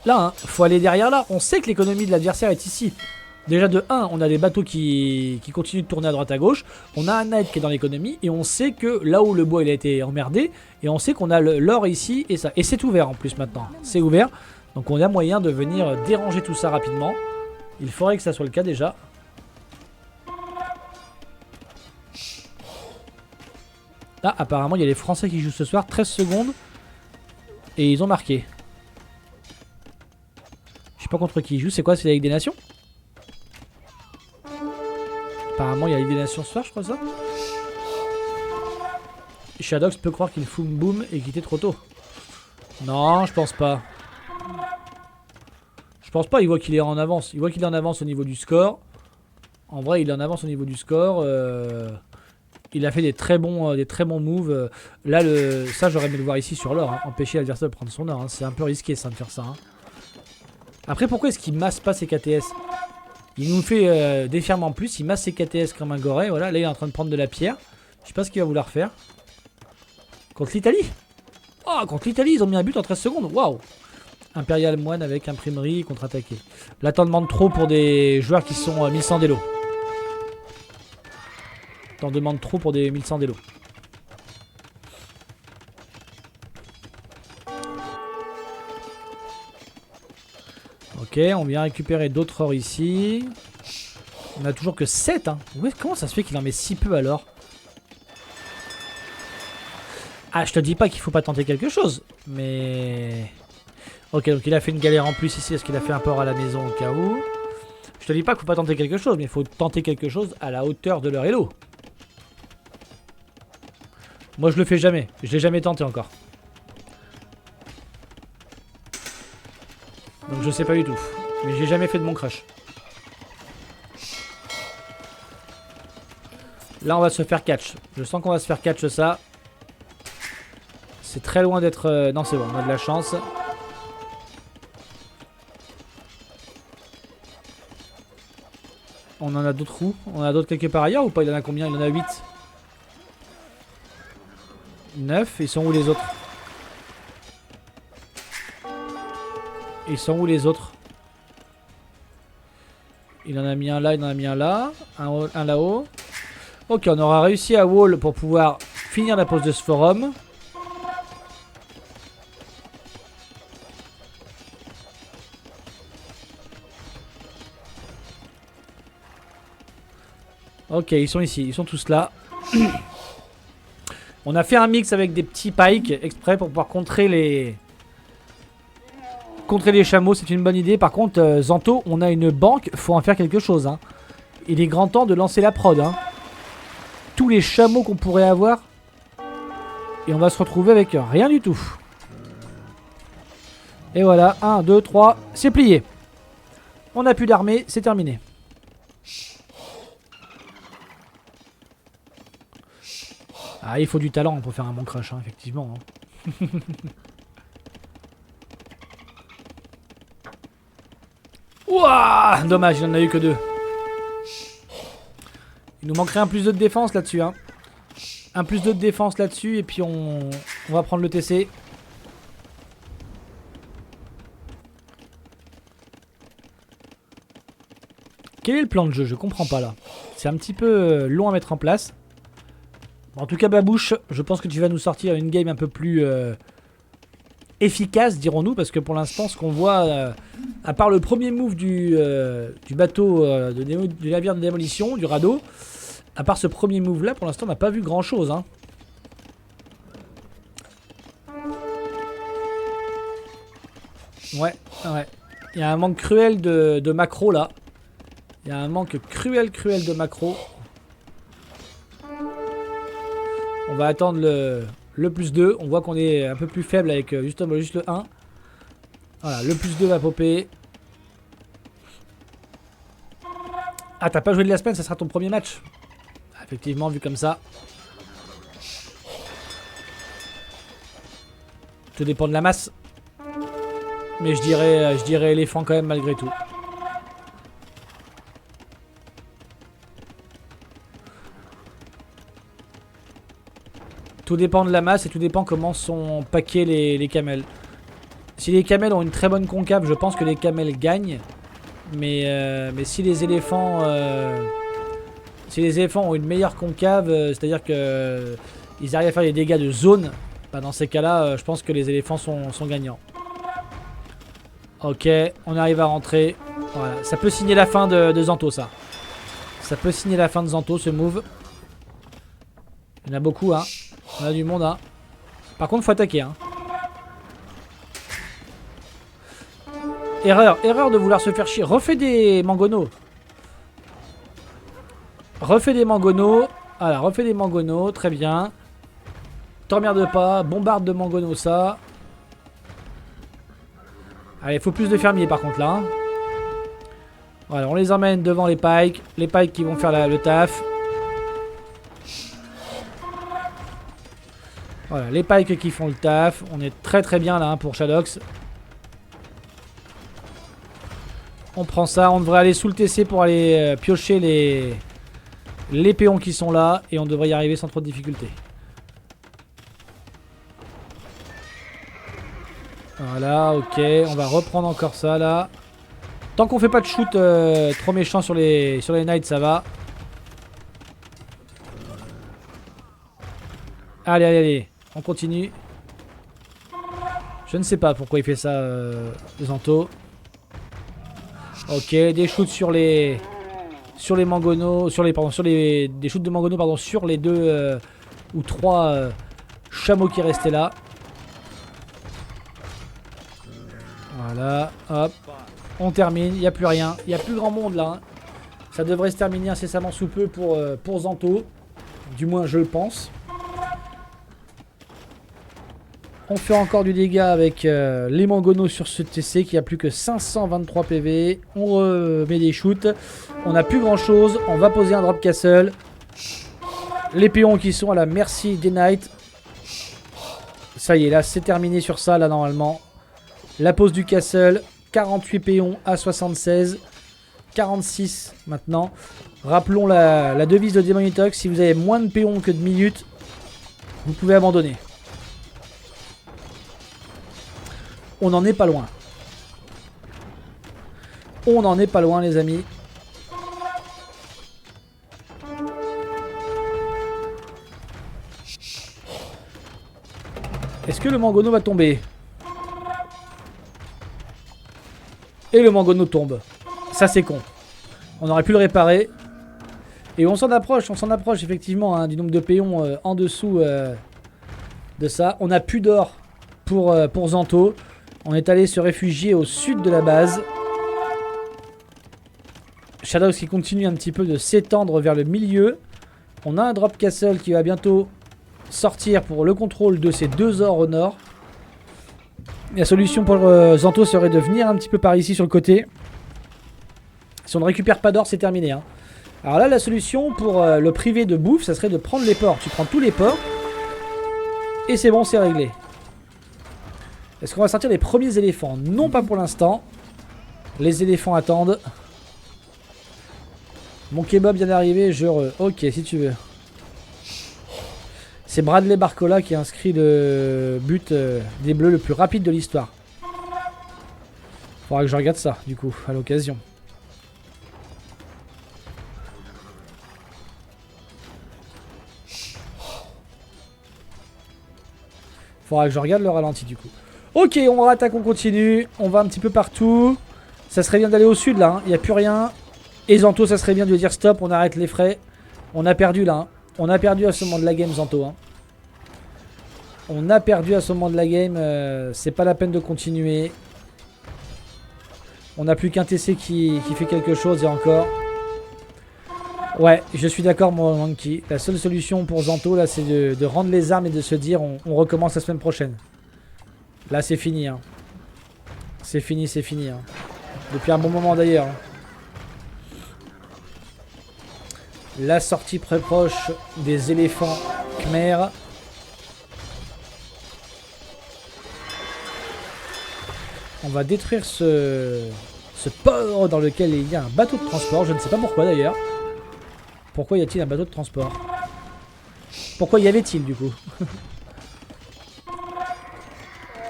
Là, hein, faut aller derrière là. On sait que l'économie de l'adversaire est ici. Déjà de 1, on a des bateaux qui continuent de tourner à droite à gauche. On a un knight qui est dans l'économie. Et on sait que là où le bois il a été emmerdé. Et on sait qu'on a l'or ici et ça. Et c'est ouvert en plus maintenant. C'est ouvert. Donc on a moyen de venir déranger tout ça rapidement. Il faudrait que ça soit le cas déjà. Là apparemment il y a les Français qui jouent ce soir. 13 secondes. Et ils ont marqué. Je sais pas contre qui ils jouent. C'est quoi? C'est la Ligue des Nations? Apparemment il y a la Ligue des Nations ce soir je crois ça. Shadox peut croire qu'il fout boom et quitter trop tôt. Non je pense pas. Je pense pas, il voit qu'il est en avance. Il voit qu'il est en avance au niveau du score. En vrai il est en avance au niveau du score. Il a fait des très bons moves. Là ça j'aurais aimé le voir ici sur l'or. Hein. Empêcher l'adversaire de prendre son or. Hein. C'est un peu risqué ça de faire ça. Hein. Après pourquoi est-ce qu'il masse pas ses KTS? Il nous fait des fermes en plus. Il masse ses KTS comme un goré. Voilà, là il est en train de prendre de la pierre. Je sais pas ce qu'il va vouloir faire. Contre l'Italie. Oh contre l'Italie ils ont mis un but en 13 secondes. Waouh. Impérial moine avec imprimerie contre-attaqué. Là t'en demandes trop pour des joueurs qui sont 1100 d'élo. T'en demandes trop pour des 1100 d'élo. Ok, on vient récupérer d'autres ors ici. On a toujours que 7 hein. Ouais, comment ça se fait qu'il en met si peu alors? Ah je te dis pas qu'il faut pas tenter quelque chose. Mais... Ok donc il a fait une galère en plus ici. Est-ce qu'il a fait un port à la maison au cas où? Je te dis pas qu'il faut pas tenter quelque chose. Mais il faut tenter quelque chose à la hauteur de leur elo. Moi je le fais jamais. Je l'ai jamais tenté encore. Donc je sais pas du tout. Mais j'ai jamais fait de mon crush. Là on va se faire catch. Je sens qu'on va se faire catch ça. C'est très loin d'être... Non c'est bon, on a de la chance. On en a d'autres où? On en a d'autres quelque part ailleurs ou pas? Il en a combien? Il en a 8. 9. Ils sont où les autres? Ils sont où les autres? Il en a mis un là, il en a mis un là. Un là-haut. Ok, on aura réussi à wall pour pouvoir finir la pose de ce forum. Ok, ils sont ici, ils sont tous là. On a fait un mix avec des petits pikes exprès pour pouvoir contrer les chameaux, c'est une bonne idée. Par contre, Zanto, on a une banque, faut en faire quelque chose. Hein. Il est grand temps de lancer la prod. Hein. Tous les chameaux qu'on pourrait avoir. Et on va se retrouver avec rien du tout. Et voilà, 1, 2, 3, c'est plié. On n'a plus d'armée, c'est terminé. Ah, il faut du talent pour faire un bon crush, hein, effectivement. Hein. Ouah, dommage, il n'en a eu que 2. Il nous manquerait un plus 2 de défense là-dessus. Hein. Un plus 2 de défense là-dessus et puis on va prendre le TC. Quel est le plan de jeu? Je comprends pas là. C'est un petit peu long à mettre en place. En tout cas, Babouche, je pense que tu vas nous sortir une game un peu plus efficace, dirons-nous, parce que pour l'instant, ce qu'on voit, à part le premier move du bateau du navire de démolition, du radeau, à part ce premier move-là, pour l'instant, on n'a pas vu grand-chose. Hein. Ouais. Il y a un manque cruel de macro, là. Il y a un manque cruel de macro. On va attendre le plus 2. On voit qu'on est un peu plus faible avec justement juste le 1. Voilà, le plus 2 va popper. Ah, t'as pas joué de la semaine, ça sera ton premier match. Effectivement, vu comme ça. Tout dépend de la masse. Mais je dirais éléphant quand même malgré tout. Tout dépend de la masse et tout dépend comment sont packés les camels. Si les camels ont une très bonne concave, je pense que les camels gagnent. Mais si les éléphants ont une meilleure concave, c'est-à-dire que ils arrivent à faire des dégâts de zone, bah dans ces cas-là, je pense que les éléphants sont gagnants. Ok, on arrive à rentrer. Voilà, ça peut signer la fin de Zanto, ça. Ça peut signer la fin de Zanto, ce move. Il y en a beaucoup, hein. On a du monde, hein. Par contre, faut attaquer, hein. Erreur de vouloir se faire chier. Refais des mangonos. Refais des mangonos. Voilà, refais des mangonos. Très bien. T'emmerde pas. Bombarde de mangonos, ça. Allez, il faut plus de fermiers, par contre, là. Hein. Voilà, on les emmène devant les pikes. Les pikes qui vont faire le taf. Voilà, les pikes qui font le taf. On est très bien là hein, pour Shadox. On prend ça. On devrait aller sous le TC pour aller piocher les péons qui sont là. Et on devrait y arriver sans trop de difficulté. Voilà, ok. On va reprendre encore ça là. Tant qu'on fait pas de shoot trop méchant sur les knights, ça va. Allez. On continue. Je ne sais pas pourquoi il fait ça, Zanto. Ok, des shoots sur les mangonos, des shoots de mangonos pardon sur les 2 ou 3 chameaux qui restaient là. Voilà, hop. On termine, il n'y a plus rien, il n'y a plus grand monde là. Hein. Ça devrait se terminer incessamment sous peu pour Zanto. Du moins je le pense. On fait encore du dégât avec les mangonos sur ce TC qui a plus que 523 PV. On remet des shoots. On n'a plus grand chose. On va poser un drop castle. Les péons qui sont à la merci des knights. Ça y est, là c'est terminé sur ça là normalement. La pose du castle. 48 péons à 76. 46 maintenant. Rappelons la devise de Demonitox, si vous avez moins de péons que de minutes, vous pouvez abandonner. On n'en est pas loin. On n'en est pas loin les amis. Est-ce que le Mangono va tomber? Et le Mangono tombe. Ça c'est con. On aurait pu le réparer. Et on s'en approche effectivement hein, du nombre de péons en dessous de ça. On n'a plus d'or pour Zanto. On est allé se réfugier au sud de la base. Shadows qui continue un petit peu de s'étendre vers le milieu. On a un drop castle qui va bientôt sortir pour le contrôle de ces 2 ors au nord. La solution pour Zanto serait de venir un petit peu par ici sur le côté. Si on ne récupère pas d'or, c'est terminé. Hein. Alors là, la solution pour le priver de bouffe, ça serait de prendre les ports. Tu prends tous les ports. Et c'est bon, c'est réglé. Est-ce qu'on va sortir les premiers éléphants? Non, pas pour l'instant. Les éléphants attendent. Mon kebab vient d'arriver, ok, si tu veux. C'est Bradley Barcola qui a inscrit le but des Bleus le plus rapide de l'histoire. Faudra que je regarde ça, du coup, à l'occasion. Faudra que je regarde le ralenti, du coup. Ok, on rattaque, on continue. On va un petit peu partout. Ça serait bien d'aller au sud, là. Il n'y a plus rien. Et Zanto, ça serait bien de dire stop, on arrête les frais. On a perdu, là. Hein. On a perdu à ce moment de la game, Zanto. Hein. On a perdu à ce moment de la game. C'est pas la peine de continuer. On n'a plus qu'un TC qui fait quelque chose et encore. Ouais, je suis d'accord, mon Monkey. La seule solution pour Zanto, là, c'est de rendre les armes et de se dire on recommence la semaine prochaine. Là, c'est fini. Hein. C'est fini, c'est fini. Hein. Depuis un bon moment d'ailleurs. Hein. La sortie très proche des éléphants Khmer. On va détruire ce port dans lequel il y a un bateau de transport. Je ne sais pas pourquoi d'ailleurs. Pourquoi y a-t-il un bateau de transport? Pourquoi y avait-il du coup?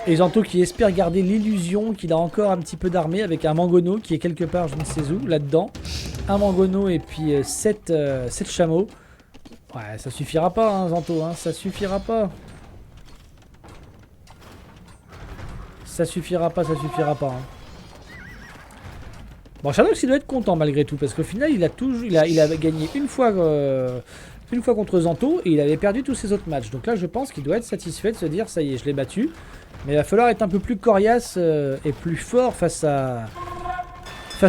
Et Zanto qui espère garder l'illusion qu'il a encore un petit peu d'armée avec un Mangono qui est quelque part je ne sais où là-dedans. Un Mangono et puis 7 chameaux. Ouais, ça suffira pas hein, Zanto, hein, ça suffira pas. Ça suffira pas, ça suffira pas. Hein. Bon, Shadows il doit être content malgré tout parce qu'au final il a gagné une fois contre Zanto et il avait perdu tous ses autres matchs. Donc là je pense qu'il doit être satisfait de se dire ça y est, je l'ai battu. Mais il va falloir être un peu plus coriace et plus fort face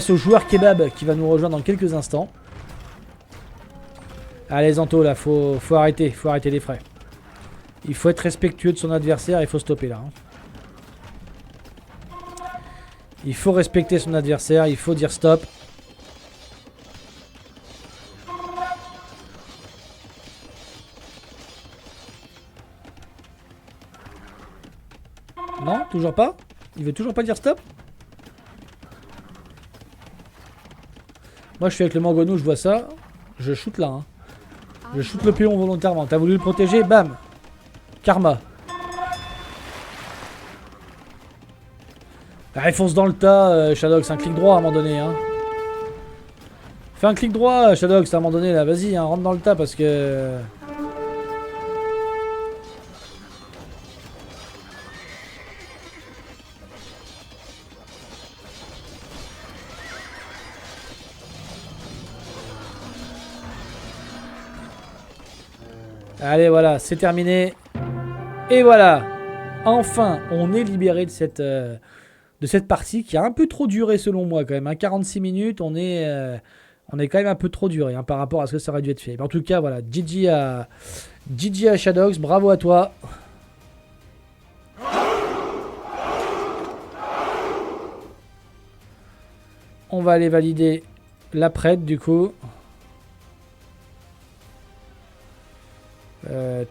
au joueur kebab qui va nous rejoindre dans quelques instants. Allez Zanto là, faut arrêter les frais. Il faut être respectueux de son adversaire, il faut stopper là. Hein. Il faut respecter son adversaire, il faut dire stop. Non, toujours pas? Il veut toujours pas dire stop? Moi je suis avec le Mangono, je vois ça. Je shoot là. Hein. Je shoot le péon volontairement. T'as voulu le protéger, bam. Karma. Ah, il fonce dans le tas, Shadows, c'est un clic droit à un moment donné. Hein. Fais un clic droit, Shadows, à un moment donné là. Vas-y, hein, rentre dans le tas parce que... Allez, voilà, c'est terminé. Et voilà. Enfin, on est libéré de cette partie qui a un peu trop duré selon moi quand même. Hein. 46 minutes, on est quand même un peu trop duré hein, par rapport à ce que ça aurait dû être fait. Mais en tout cas, voilà, GG à Shadows, bravo à toi. On va aller valider la prête du coup.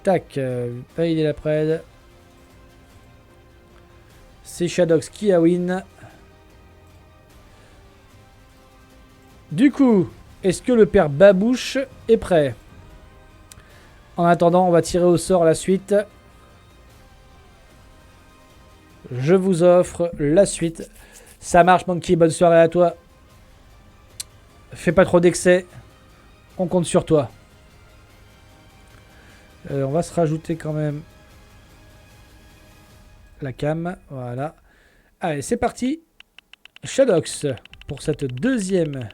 Tac, valider la prête. C'est Shadows qui a win. Du coup, est-ce que le père Babouche est prêt? En attendant, on va tirer au sort la suite. Je vous offre la suite. Ça marche, Monkey. Bonne soirée à toi. Fais pas trop d'excès. On compte sur toi. On va se rajouter quand même la cam. Voilà. Allez, c'est parti. Shadox pour cette deuxième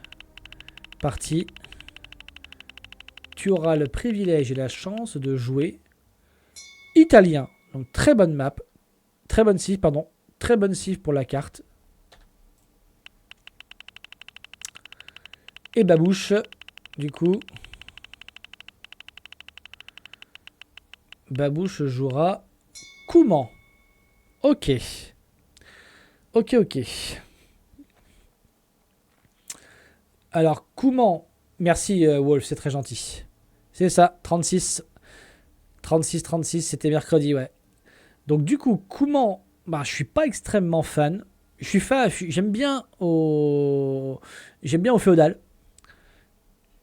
partie. Tu auras le privilège et la chance de jouer italien. Donc très bonne map. Très bonne cive, pardon. Très bonne cive pour la carte. Et Babouche, du coup. Babouche jouera Kouman. Ok. Ok. Alors, Kouman. Merci, Wolf, c'est très gentil. C'est ça, 36. 36, c'était mercredi, ouais. Donc, du coup, Kouman, bah, je suis pas extrêmement fan. J'aime bien au féodal.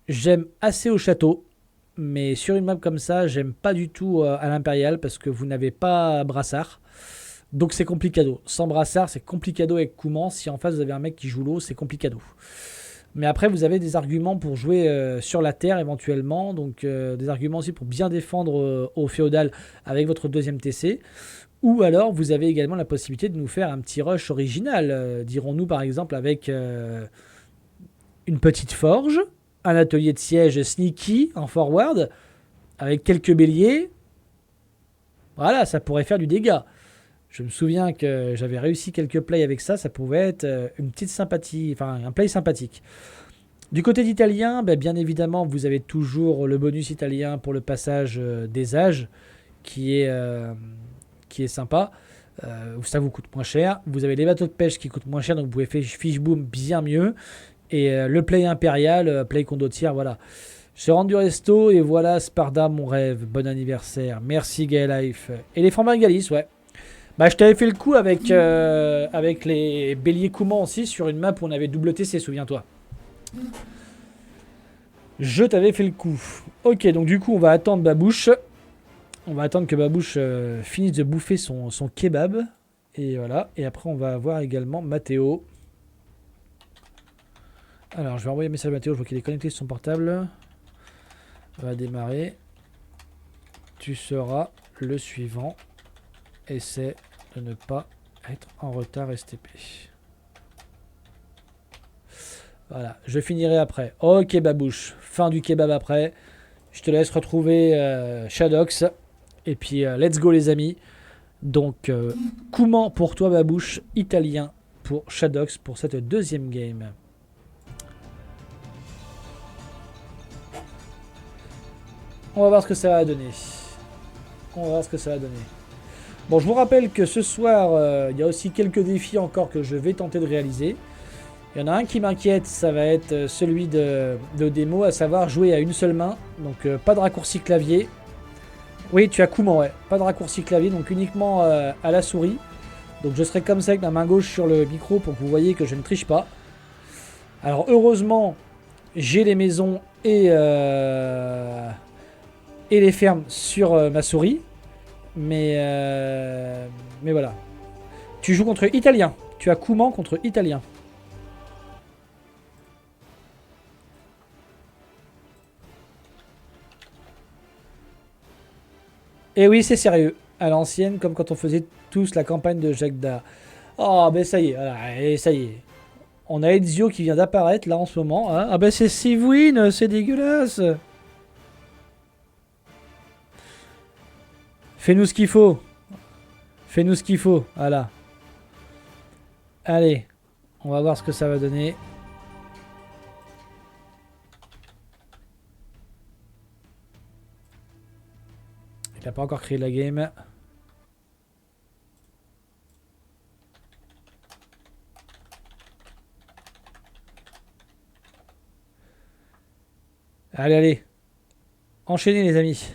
J'aime assez au château. Mais sur une map comme ça, j'aime pas du tout à l'impérial parce que vous n'avez pas brassard. Donc c'est complicado. Sans brassard, c'est complicado avec Kouman. Si en face vous avez un mec qui joue l'eau, c'est complicado. Mais après, vous avez des arguments pour jouer sur la terre éventuellement. Donc des arguments aussi pour bien défendre au féodal avec votre deuxième TC. Ou alors, vous avez également la possibilité de nous faire un petit rush original. Dirons-nous par exemple avec une petite forge, un atelier de siège sneaky en forward, avec quelques béliers. Voilà, ça pourrait faire du dégât. Je me souviens que j'avais réussi quelques plays avec ça. Ça pouvait être une petite sympathie, enfin un play sympathique. Du côté d'italien, bien évidemment, vous avez toujours le bonus italien pour le passage des âges, qui est sympa. Ça vous coûte moins cher. Vous avez les bateaux de pêche qui coûtent moins cher, donc vous pouvez faire fish boom bien mieux. Et le play impérial, play condottière, voilà. Je rendu resto et voilà Sparda, mon rêve. Bon anniversaire. Merci Gaelife. Et les formats Bengalis, ouais. Bah, je t'avais fait le coup avec les béliers Kouman aussi sur une map où on avait double TC, souviens-toi. Je t'avais fait le coup. Ok, donc du coup, on va attendre Babouche. On va attendre que Babouche finisse de bouffer son kebab. Et voilà. Et après, on va avoir également Mathéo. Alors, je vais envoyer un message à Mathéo. Je vois qu'il est connecté sur son portable. On va démarrer. Tu seras le suivant. Essaie de ne pas être en retard STP. Voilà, je finirai après. Ok Babouche, fin du kebab après. Je te laisse retrouver Shadox. Et puis let's go les amis. Donc Kouman pour toi Babouche, italien pour Shadox pour cette deuxième game. On va voir ce que ça va donner. Bon, je vous rappelle que ce soir, il y a aussi quelques défis encore que je vais tenter de réaliser. Il y en a un qui m'inquiète, ça va être celui de démo, à savoir jouer à une seule main. Donc pas de raccourci clavier. Oui, tu as Kouman, ouais. Pas de raccourci clavier, donc uniquement à la souris. Donc je serai comme ça avec ma main gauche sur le micro pour que vous voyez que je ne triche pas. Alors heureusement, j'ai les maisons et les fermes sur ma souris. Mais voilà. Tu joues contre Italien. Tu as Kouman contre Italien. Et oui, c'est sérieux. À l'ancienne, comme quand on faisait tous la campagne de Jacques Da. Oh, ben ça y est. Voilà, et ça y est. On a Ezio qui vient d'apparaître là en ce moment. Hein. Ah ben c'est Sivwin, c'est dégueulasse. Fais-nous ce qu'il faut. Voilà. Allez. On va voir ce que ça va donner. Il n'a pas encore créé la game. Allez. Enchaînez les amis.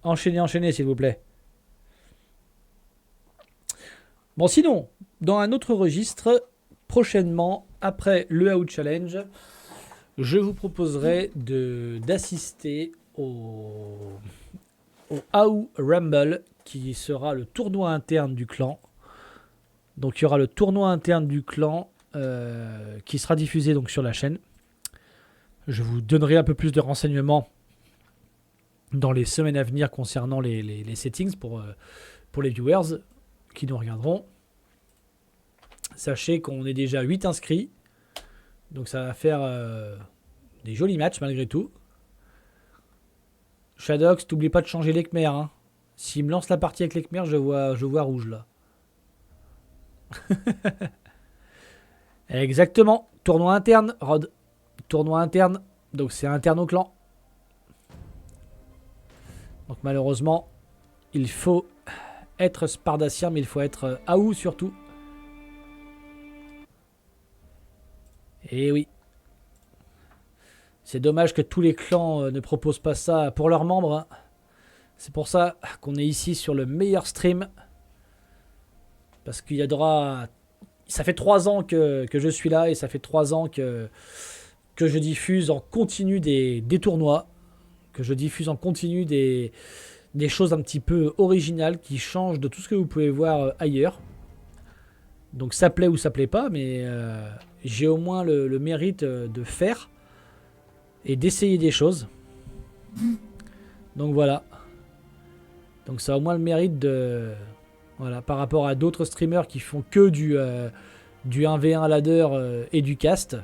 Enchaînez s'il vous plaît. Bon sinon, dans un autre registre, prochainement, après le Out Challenge, je vous proposerai d'assister au AU Rumble, qui sera le tournoi interne du clan. Donc il y aura le tournoi interne du clan qui sera diffusé donc sur la chaîne. Je vous donnerai un peu plus de renseignements dans les semaines à venir concernant les settings pour les viewers qui nous regarderont. Sachez qu'on est déjà 8 inscrits. Donc ça va faire des jolis matchs malgré tout. Shadox, t'oublies pas de changer les Khmers. Hein. S'il me lance la partie avec les Khmers, je vois rouge là. Exactement. Tournoi interne, Rod. Tournoi interne. Donc c'est interne au clan. Donc malheureusement, il faut être Spardacien, mais il faut être AU surtout. Et oui. C'est dommage que tous les clans ne proposent pas ça pour leurs membres. Hein. C'est pour ça qu'on est ici sur le meilleur stream. Parce qu'il y aura... Ça fait 3 ans que je suis là et ça fait 3 ans que je diffuse en continu des tournois. Que je diffuse en continu des choses un petit peu originales qui changent de tout ce que vous pouvez voir ailleurs. Donc ça plaît ou ça plaît pas, mais j'ai au moins le mérite de faire et d'essayer des choses. Donc voilà. Donc ça a au moins le mérite de... Voilà, par rapport à d'autres streamers qui font que du 1v1 ladder et du cast.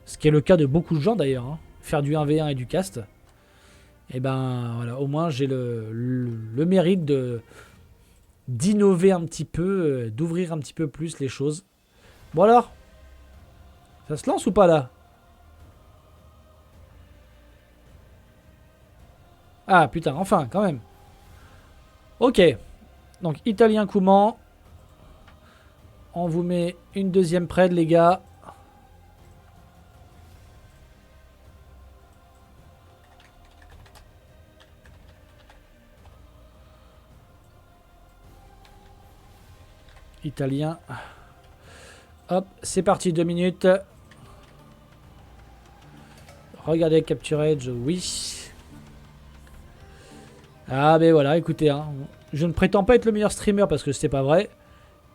Ce qui est le cas de beaucoup de gens d'ailleurs. Hein. Faire du 1v1 et du cast. Et ben voilà, au moins j'ai le mérite d'innover un petit peu, d'ouvrir un petit peu plus les choses. Bon alors, ça se lance ou pas là? Ah putain, enfin, quand même. Ok. Donc, Italien Kouman. On vous met une deuxième prête, les gars. Italien. Hop, c'est parti, 2 minutes. Regardez, Capture Edge, oui. Ah ben voilà, écoutez, hein, je ne prétends pas être le meilleur streamer parce que c'est pas vrai.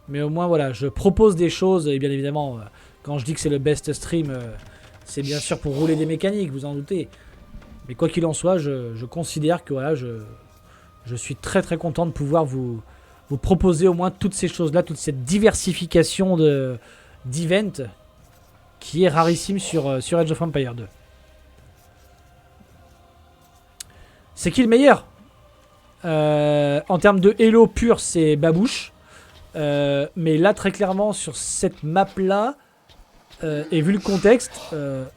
Mais au moins voilà, je propose des choses et bien évidemment, quand je dis que c'est le best stream, c'est bien sûr pour rouler des mécaniques, vous en doutez. Mais quoi qu'il en soit, je considère que voilà, je suis très très content de pouvoir vous proposer au moins toutes ces choses-là, toute cette diversification d'events qui est rarissime sur Age of Empires 2. C'est qui le meilleur? En termes de Hello pur, c'est Babouche. Mais là, très clairement, sur cette map-là, et vu le contexte,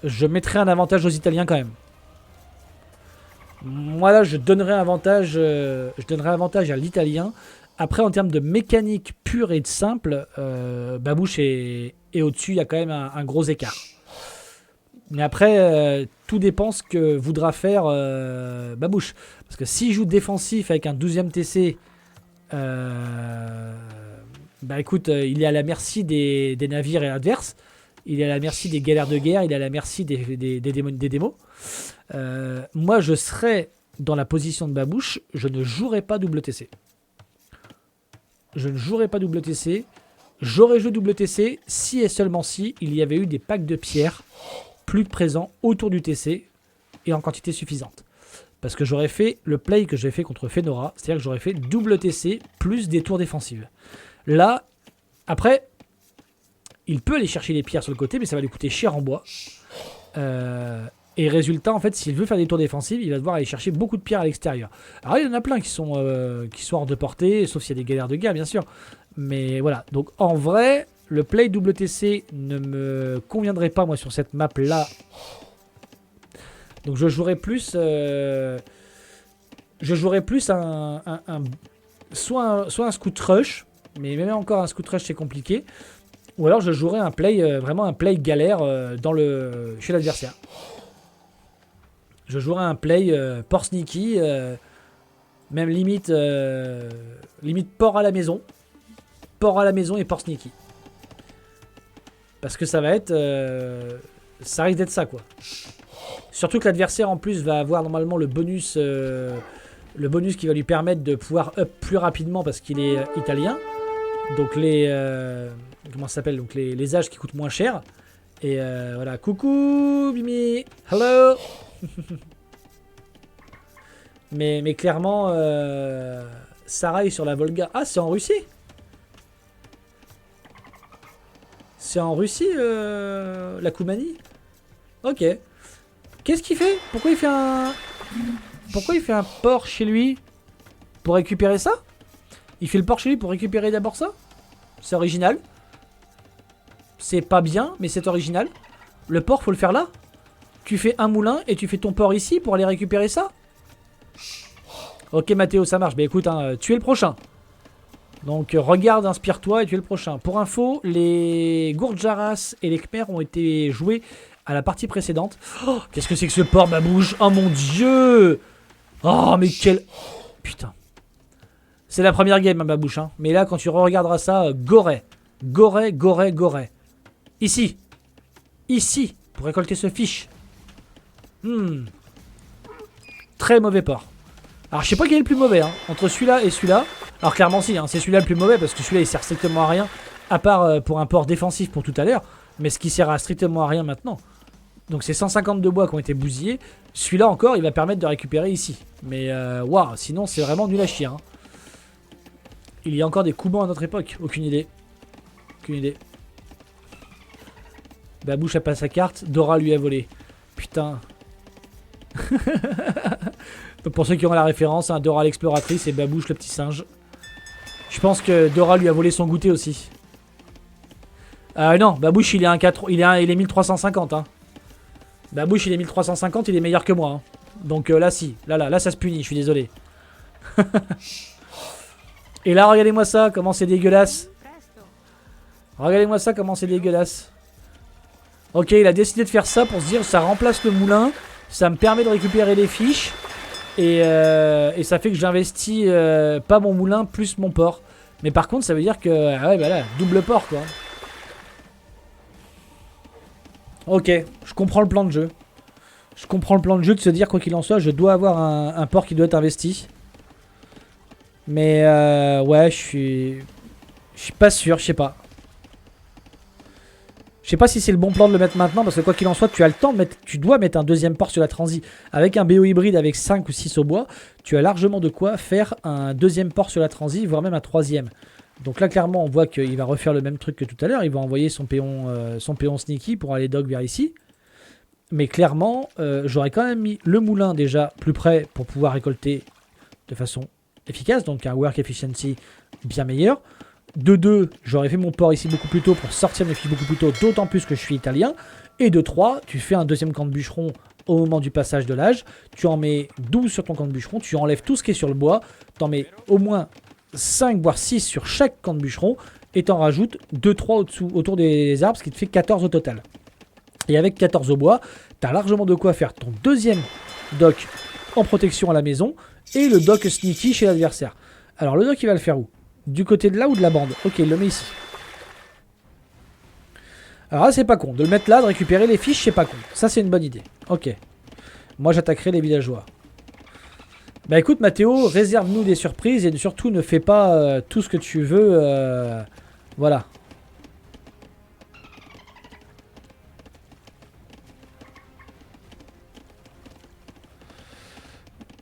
je mettrais un avantage aux Italiens quand même. Moi, là, je donnerais un avantage à l'Italien. Après, en termes de mécanique pure et de simple, Babouche est au-dessus. Il y a quand même un gros écart. Mais après, tout dépend ce que voudra faire Babouche. Parce que s'il joue défensif avec un 12e TC, bah écoute, il est à la merci des navires et adverses. Il est à la merci des galères de guerre. Il est à la merci des démos. Moi, je serais dans la position de Babouche. Je ne jouerais pas double TC. Je ne jouerais pas double TC. J'aurais joué double TC si et seulement si il y avait eu des packs de pierres plus présents autour du TC et en quantité suffisante. Parce que j'aurais fait le play que j'ai fait contre Fenora, c'est-à-dire que j'aurais fait double TC plus des tours défensives. Là, après, il peut aller chercher les pierres sur le côté, mais ça va lui coûter cher en bois. Et résultat, en fait, s'il veut faire des tours défensives, il va devoir aller chercher beaucoup de pierres à l'extérieur. Alors, il y en a plein qui sont hors de portée, sauf s'il y a des galères de guerre, bien sûr. Mais voilà, donc en vrai, le play double TC ne me conviendrait pas, moi, sur cette map-là. Donc je jouerais plus soit un scout rush, mais même encore un scout rush c'est compliqué, ou alors je jouerais un play vraiment un play galère chez l'adversaire. Je jouerais un play port sneaky, même limite port à la maison et port sneaky. Parce que ça va être Ça risque d'être ça, quoi. Surtout que l'adversaire, en plus, va avoir normalement le bonus qui va lui permettre de pouvoir up plus rapidement parce qu'il est italien. Donc les... comment ça s'appelle? Donc les âges qui coûtent moins cher. Et voilà. Coucou, Mimi. Hello. mais clairement, Sarah est sur la Volga. Ah, c'est en Russie? C'est en Russie, la Koumanie? Ok. Qu'est-ce qu'il fait? Pourquoi il fait un port chez lui? Pour récupérer ça? Il fait le port chez lui pour récupérer d'abord ça? C'est original. C'est pas bien, mais c'est original. Le port, faut le faire là. Tu fais un moulin et tu fais ton port ici pour aller récupérer ça? Ok, Mathéo, ça marche. Bah écoute, hein, tu es le prochain. Donc regarde, inspire-toi et tu es le prochain. Pour info, les Gourjaras et les Khmers ont été joués à la partie précédente. Oh, qu'est-ce que c'est que ce port, Babouche? Oh mon dieu! Oh, mais quel... Putain. C'est la première game, hein, Babouche. Hein. Mais là, quand tu regarderas ça, Goré. Goré, Goré, Goré. Ici. Ici. Pour récolter ce fiche. Très mauvais port. Alors, je sais pas quel est le plus mauvais, hein, entre celui-là et celui-là. Alors, clairement, si, hein, c'est celui-là le plus mauvais, parce que celui-là, il sert strictement à rien, à part pour un port défensif pour tout à l'heure, mais ce qui sert à strictement à rien maintenant. Donc, c'est 150 de bois qui ont été bousillés. Celui-là, encore, il va permettre de récupérer ici. Mais, waouh, sinon, c'est vraiment nul à chier. Hein. Il y a encore des Coubans à notre époque. Aucune idée. Aucune idée. Babouche a pas sa carte. Dora lui a volé. Putain. Donc pour ceux qui ont la référence, hein, Dora l'exploratrice et Babouche le petit singe. Je pense que Dora lui a volé son goûter aussi. Non, Babouche il est un 4, il est 1350. Hein. Babouche il est 1350, il est meilleur que moi. Hein. Donc là si, là ça se punit, je suis désolé. Et là regardez-moi ça, comment c'est dégueulasse. Regardez-moi ça, comment c'est dégueulasse. Ok, il a décidé de faire ça pour se dire ça remplace le moulin, ça me permet de récupérer les fiches. Et ça fait que j'investis pas mon moulin plus mon port. Mais par contre ça veut dire que... Ah ouais bah là, double port quoi. Ok, je comprends le plan de jeu. Je comprends le plan de jeu de se dire quoi qu'il en soit, je dois avoir un port qui doit être investi. Mais ouais, je suis pas sûr, je sais pas. Je sais pas si c'est le bon plan de le mettre maintenant, parce que quoi qu'il en soit, tu as le temps de mettre, tu dois mettre un deuxième port sur la transi. Avec un BO hybride avec 5 ou 6 au bois, tu as largement de quoi faire un deuxième port sur la transi, voire même un troisième. Donc là, clairement, on voit qu'il va refaire le même truc que tout à l'heure. Il va envoyer son péon sneaky pour aller dog vers ici. Mais clairement, j'aurais quand même mis le moulin déjà plus près pour pouvoir récolter de façon efficace. Donc un work efficiency bien meilleur. De 2, j'aurais fait mon port ici beaucoup plus tôt pour sortir mes fiches beaucoup plus tôt, d'autant plus que je suis italien. Et de 3, tu fais un deuxième camp de bûcheron au moment du passage de l'âge. Tu en mets 12 sur ton camp de bûcheron, tu enlèves tout ce qui est sur le bois, tu en mets au moins 5 voire 6 sur chaque camp de bûcheron et tu en rajoutes 2-3 autour des arbres, ce qui te fait 14 au total. Et avec 14 au bois, tu as largement de quoi faire ton deuxième dock en protection à la maison et le dock sneaky chez l'adversaire. Alors le dock il va le faire où? Du côté de là ou de la bande? Ok, il le met ici. Alors là, c'est pas con. De le mettre là, de récupérer les fiches, c'est pas con. Ça, c'est une bonne idée. Ok. Moi, j'attaquerai les villageois. Bah écoute, Mathéo, réserve-nous des surprises et surtout ne fais pas tout ce que tu veux. Voilà.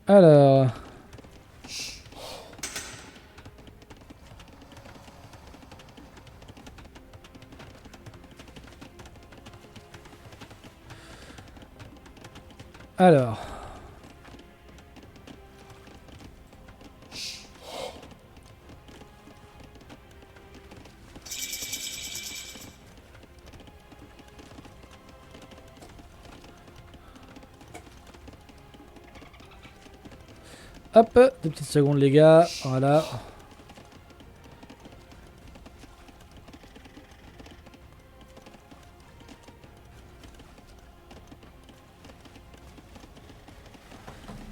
Alors... Alors. Hop, 2 petites secondes les gars, voilà.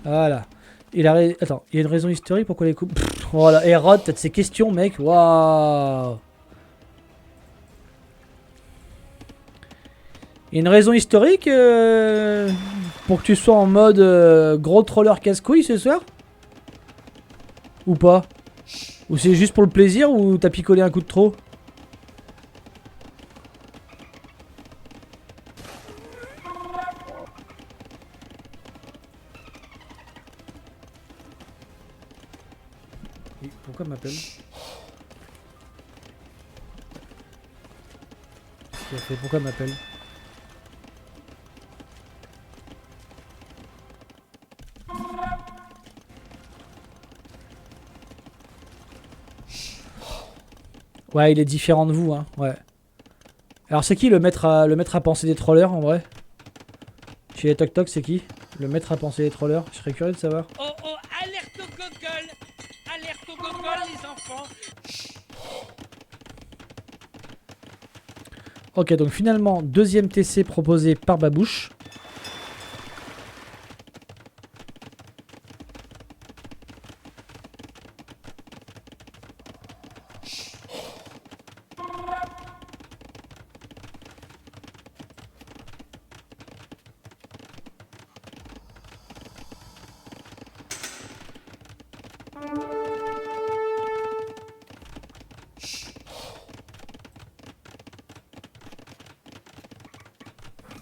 Voilà. Attends, il y a une raison historique pourquoi les coupes... Voilà, et Rod, t'as de ces questions, mec. Waouh. Il y a une raison historique pour que tu sois en mode gros troller casse-couille ce soir? Ou pas? Ou c'est juste pour le plaisir ou t'as picolé un coup de trop? Pourquoi m'appelle? Pourquoi m'appelle? Ouais, il est différent de vous, hein. Ouais. Alors c'est qui le maître à penser des trollers en vrai? Chez les Toc Toc, c'est qui? Le maître à penser des trollers? Je serais curieux de savoir. Oh oh, alerte au gogol! Alerte au gogol, les enfants! Ok, donc finalement, deuxième TC proposé par Babouche.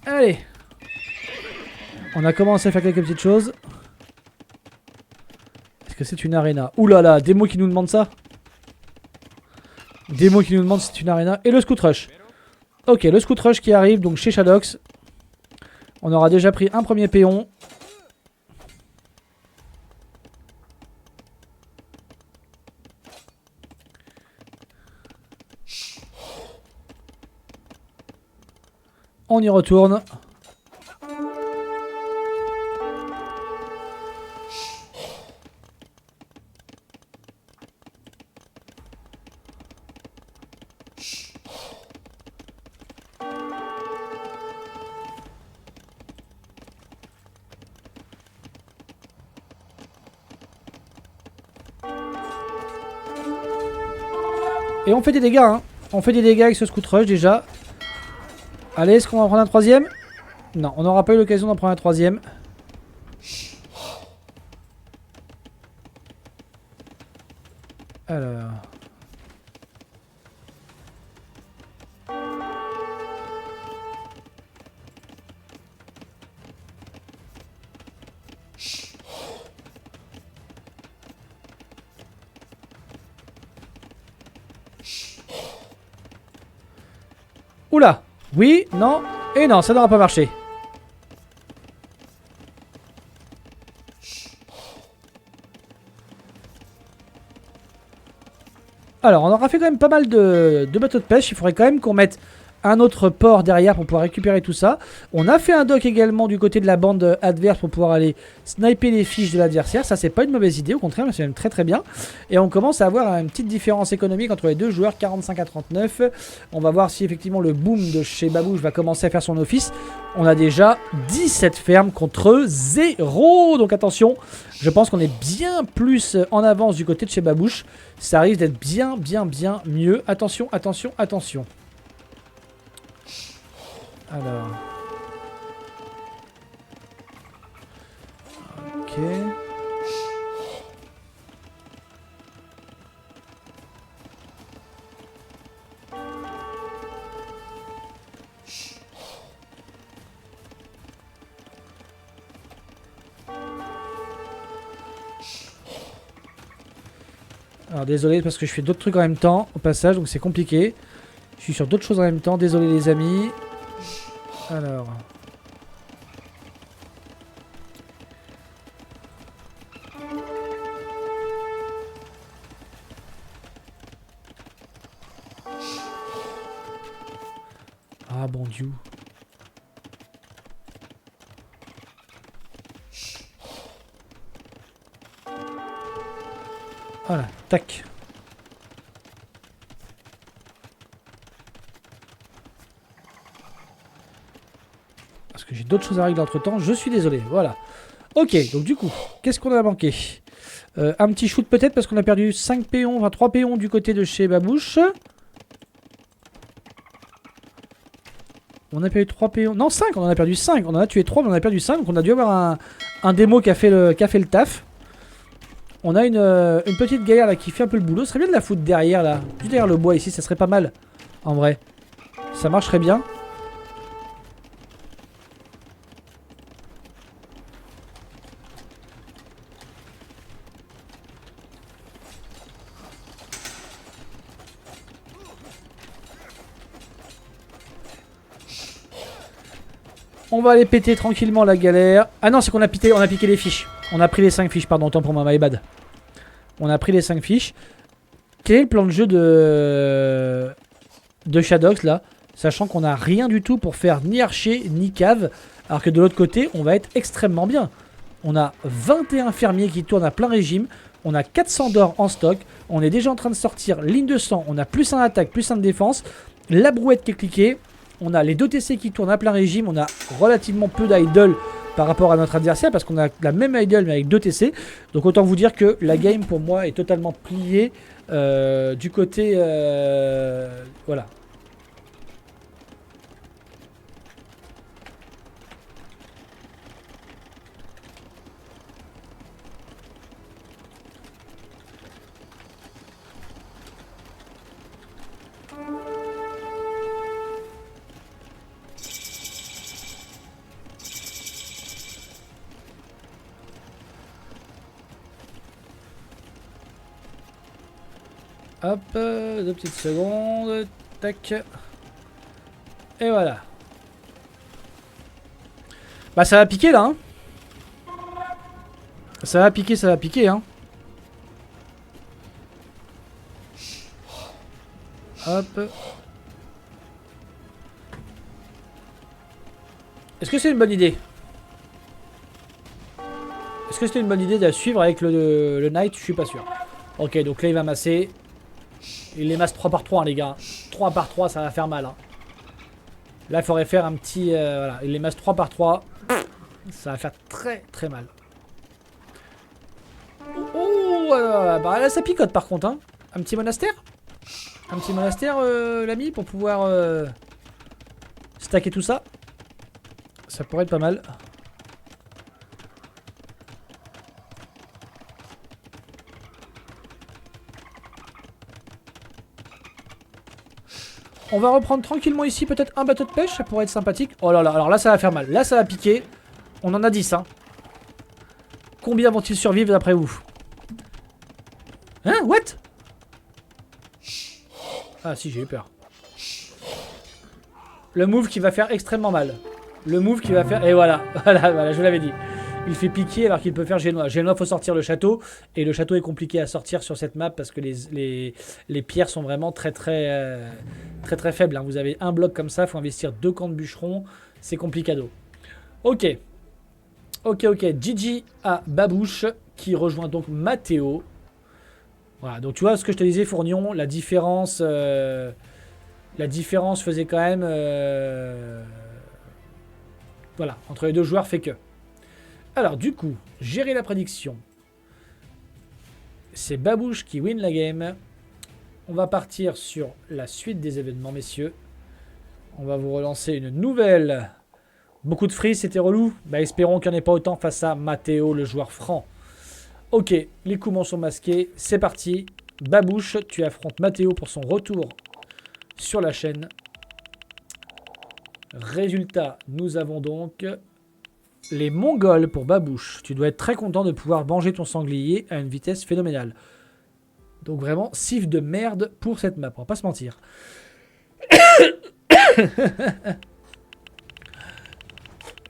Allez. On a commencé à faire quelques petites choses. Est-ce que c'est une arena? Ouh là là, Démo qui nous demande ça. Démo qui nous demande si c'est une arena. Et le Scout Rush. Ok, le Scout Rush qui arrive donc chez Shadox. On aura déjà pris un premier péon. On y retourne. Et on fait des dégâts, hein. On fait des dégâts avec ce Scout Rush déjà. Allez, est-ce qu'on va en prendre un troisième? Non, on n'aura pas eu l'occasion d'en prendre un troisième. Alors... Oula! Oui, non, et non, ça n'aura pas marché. Alors, on aura fait quand même pas mal de bateaux de pêche. Il faudrait quand même qu'on mette un autre port derrière pour pouvoir récupérer tout ça. On a fait un dock également du côté de la bande adverse pour pouvoir aller sniper les fiches de l'adversaire. Ça, c'est pas une mauvaise idée, au contraire, c'est même très très bien. Et on commence à avoir une petite différence économique entre les deux joueurs, 45 à 39. On va voir si effectivement le boom de chez Babouche va commencer à faire son office. On a déjà 17 fermes contre 0. Donc attention, je pense qu'on est bien plus en avance du côté de chez Babouche. Ça risque d'être bien mieux. Attention, attention, attention. Alors. Ok. Alors désolé parce que je fais d'autres trucs en même temps au passage, donc c'est compliqué. Je suis sur d'autres choses en même temps, désolé les amis. Alors... Ah bon Dieu. Voilà, tac. Parce que j'ai d'autres choses à régler entre temps, je suis désolé, voilà. Ok, donc du coup, qu'est-ce qu'on a manqué? Un petit shoot peut-être parce qu'on a perdu 5 péons, enfin 3 péons du côté de chez Babouche. On a perdu 3 PO. Non, 5, on en a perdu 5. On en a tué 3, mais on en a perdu 5. Donc on a dû avoir un démo qui a fait le taf. On a une petite galère là qui fait un peu le boulot. Ce serait bien de la foutre derrière là. Juste derrière le bois ici, ça serait pas mal. En vrai. Ça marcherait bien. On va aller péter tranquillement la galère. Ah non, c'est qu'on a piqué les fiches. On a pris les 5 fiches, pardon, autant pour moi, my bad. On a pris les 5 fiches. Quel est le plan de jeu de Shadox là? Sachant qu'on n'a rien du tout pour faire ni archer ni cave. Alors que de l'autre côté, on va être extrêmement bien. On a 21 fermiers qui tournent à plein régime. On a 400 d'or en stock. On est déjà en train de sortir ligne de sang. On a plus 1 attaque, plus 1 de défense. La brouette qui est cliquée. On a les 2 TC qui tournent à plein régime. On a relativement peu d'idle par rapport à notre adversaire parce qu'on a la même idle mais avec 2 TC. Donc autant vous dire que la game pour moi est totalement pliée du côté... voilà. Hop, 2 petites secondes, tac. Et voilà. Bah ça va piquer là, hein. Ça va piquer, hein. Hop. Est-ce que c'est une bonne idée? Est-ce que c'était une bonne idée de suivre avec le Knight? Je suis pas sûr. Ok, donc là il va masser. Il les masse 3 par 3 hein, les gars. 3 par 3 ça va faire mal hein. Là il faudrait faire un petit... voilà, il les masse 3 par 3. Ça va faire très très mal. Oh bah là ça picote par contre hein. Un petit monastère? Un petit monastère l'ami pour pouvoir stacker tout ça. Ça pourrait être pas mal. On va reprendre tranquillement ici peut-être un bateau de pêche, ça pourrait être sympathique. Oh là là, alors là ça va faire mal, là ça va piquer. On en a 10 hein. Combien vont-ils survivre d'après vous? Hein? What? Ah si, j'ai eu peur. Le move qui va faire extrêmement mal. Le move qui va faire... Et voilà, voilà, je vous l'avais dit. Il fait piquer alors qu'il peut faire génois. Génois, faut sortir le château. Et le château est compliqué à sortir sur cette map parce que les pierres sont vraiment très faibles. Hein. Vous avez un bloc comme ça, il faut investir 2 camps de bûcherons. C'est complicado. Ok. Gigi à Babouche qui rejoint donc Mathéo. Voilà, donc tu vois ce que je te disais, Fournion, la différence faisait quand même... voilà, entre les deux joueurs fait que... Alors du coup, gérer la prédiction. C'est Babouche qui win la game. On va partir sur la suite des événements, messieurs. On va vous relancer une nouvelle. Beaucoup de free, c'était relou. Bah, espérons qu'il n'y en ait pas autant face à Mathéo, le joueur franc. Ok, les coups sont masqués. C'est parti. Babouche, tu affrontes Mathéo pour son retour sur la chaîne. Résultat, nous avons donc... les Mongols pour Babouche. Tu dois être très content de pouvoir manger ton sanglier à une vitesse phénoménale. Donc vraiment, sif de merde pour cette map, on va pas se mentir.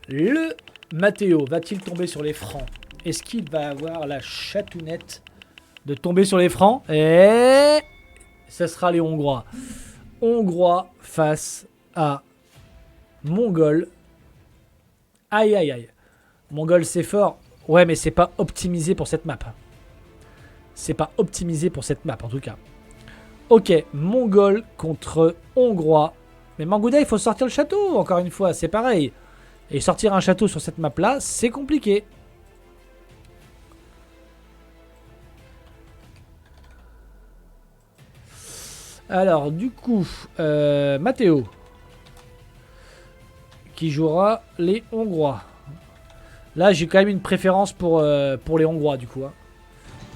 Le Mathéo va-t-il tomber sur les francs? Est-ce qu'il va avoir la chatounette de tomber sur les francs? Et ce sera les Hongrois. Hongrois face à Mongols. Aïe aïe aïe. Mongol c'est fort. Ouais mais c'est pas optimisé pour cette map. C'est pas optimisé pour cette map en tout cas. Ok, Mongol contre Hongrois. Mais Mangouda il faut sortir le château encore une fois, c'est pareil. Et sortir un château sur cette map là, c'est compliqué. Alors du coup, Mathéo. qui jouera les Hongrois. Là, j'ai quand même une préférence pour les Hongrois, du coup. Hein.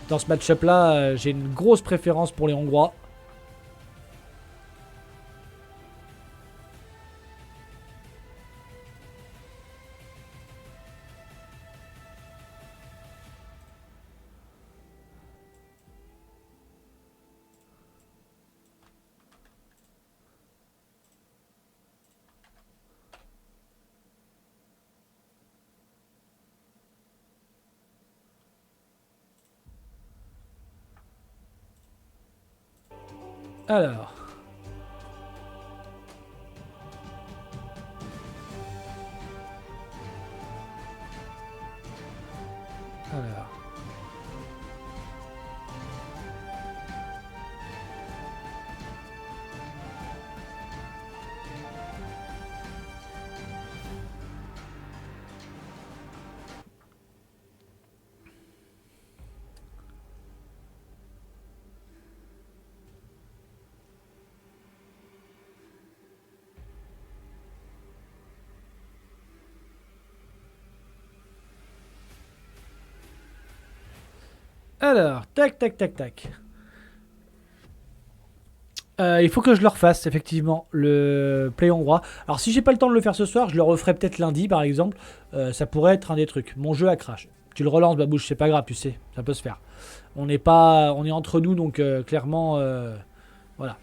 Dans ce match-up-là, j'ai une grosse préférence pour les Hongrois. Alors. Alors. Alors, tac, tac, tac, tac. Il faut que je le refasse, effectivement, le play hongrois. Alors, si j'ai pas le temps de le faire ce soir, je le referai peut-être lundi, par exemple. Ça pourrait être un des trucs. Mon jeu a crash. Tu le relances, Babouche, c'est pas grave, tu sais. Ça peut se faire. On est entre nous, donc clairement, voilà.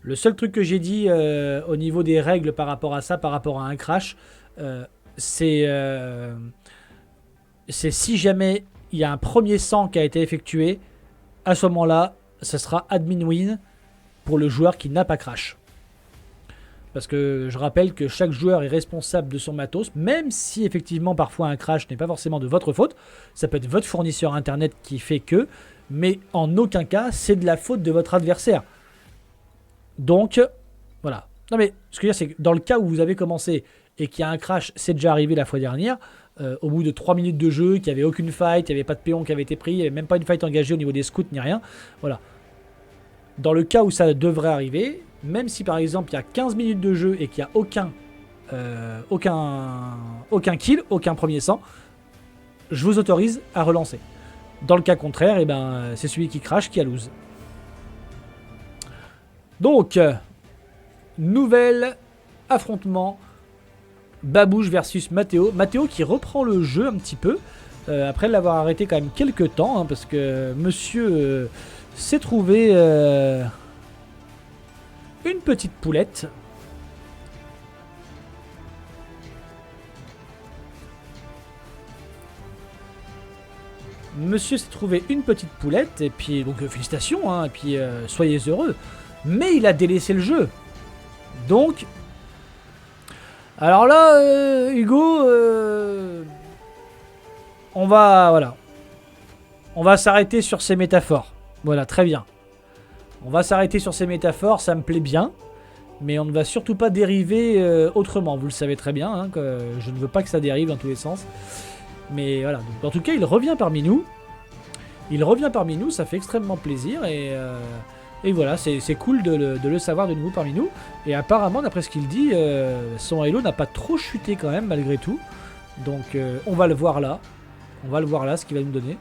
Le seul truc que j'ai dit au niveau des règles par rapport à ça, par rapport à un crash, c'est si jamais il y a un premier sang qui a été effectué, à ce moment-là, ça sera admin win pour le joueur qui n'a pas crash. Parce que je rappelle que chaque joueur est responsable de son matos, même si effectivement parfois un crash n'est pas forcément de votre faute. Ça peut être votre fournisseur internet qui fait que, mais en aucun cas c'est de la faute de votre adversaire. Donc, voilà. Non mais ce que je veux dire, c'est que dans le cas où vous avez commencé et qu'il y a un crash, c'est déjà arrivé la fois dernière, au bout de 3 minutes de jeu, qu'il n'y avait aucune fight, il n'y avait pas de péon qui avait été pris, il n'y avait même pas une fight engagée au niveau des scouts ni rien. Voilà. Dans le cas où ça devrait arriver, même si par exemple il y a 15 minutes de jeu et qu'il n'y a aucun kill, aucun premier sang, je vous autorise à relancer. Dans le cas contraire, eh ben, c'est celui qui crash qui a lose. Donc, nouvel affrontement. Babouche versus Mathéo. Mathéo qui reprend le jeu un petit peu. Après l'avoir arrêté quand même quelques temps. Hein, parce que monsieur s'est trouvé une petite poulette. Monsieur s'est trouvé une petite poulette. Et puis, donc félicitations. Hein, et puis, soyez heureux. Mais il a délaissé le jeu. Donc... Alors là, Hugo, on va s'arrêter sur ces métaphores. Voilà, très bien. On va s'arrêter sur ces métaphores, ça me plaît bien. Mais on ne va surtout pas dériver autrement. Vous le savez très bien, hein, que je ne veux pas que ça dérive dans tous les sens. Mais voilà, donc, en tout cas, il revient parmi nous. Il revient parmi nous, ça fait extrêmement plaisir. Et voilà, c'est cool de le savoir de nouveau parmi nous. Et apparemment, d'après ce qu'il dit, son Halo n'a pas trop chuté quand même, malgré tout. Donc, on va le voir là. On va le voir là, ce qu'il va nous donner.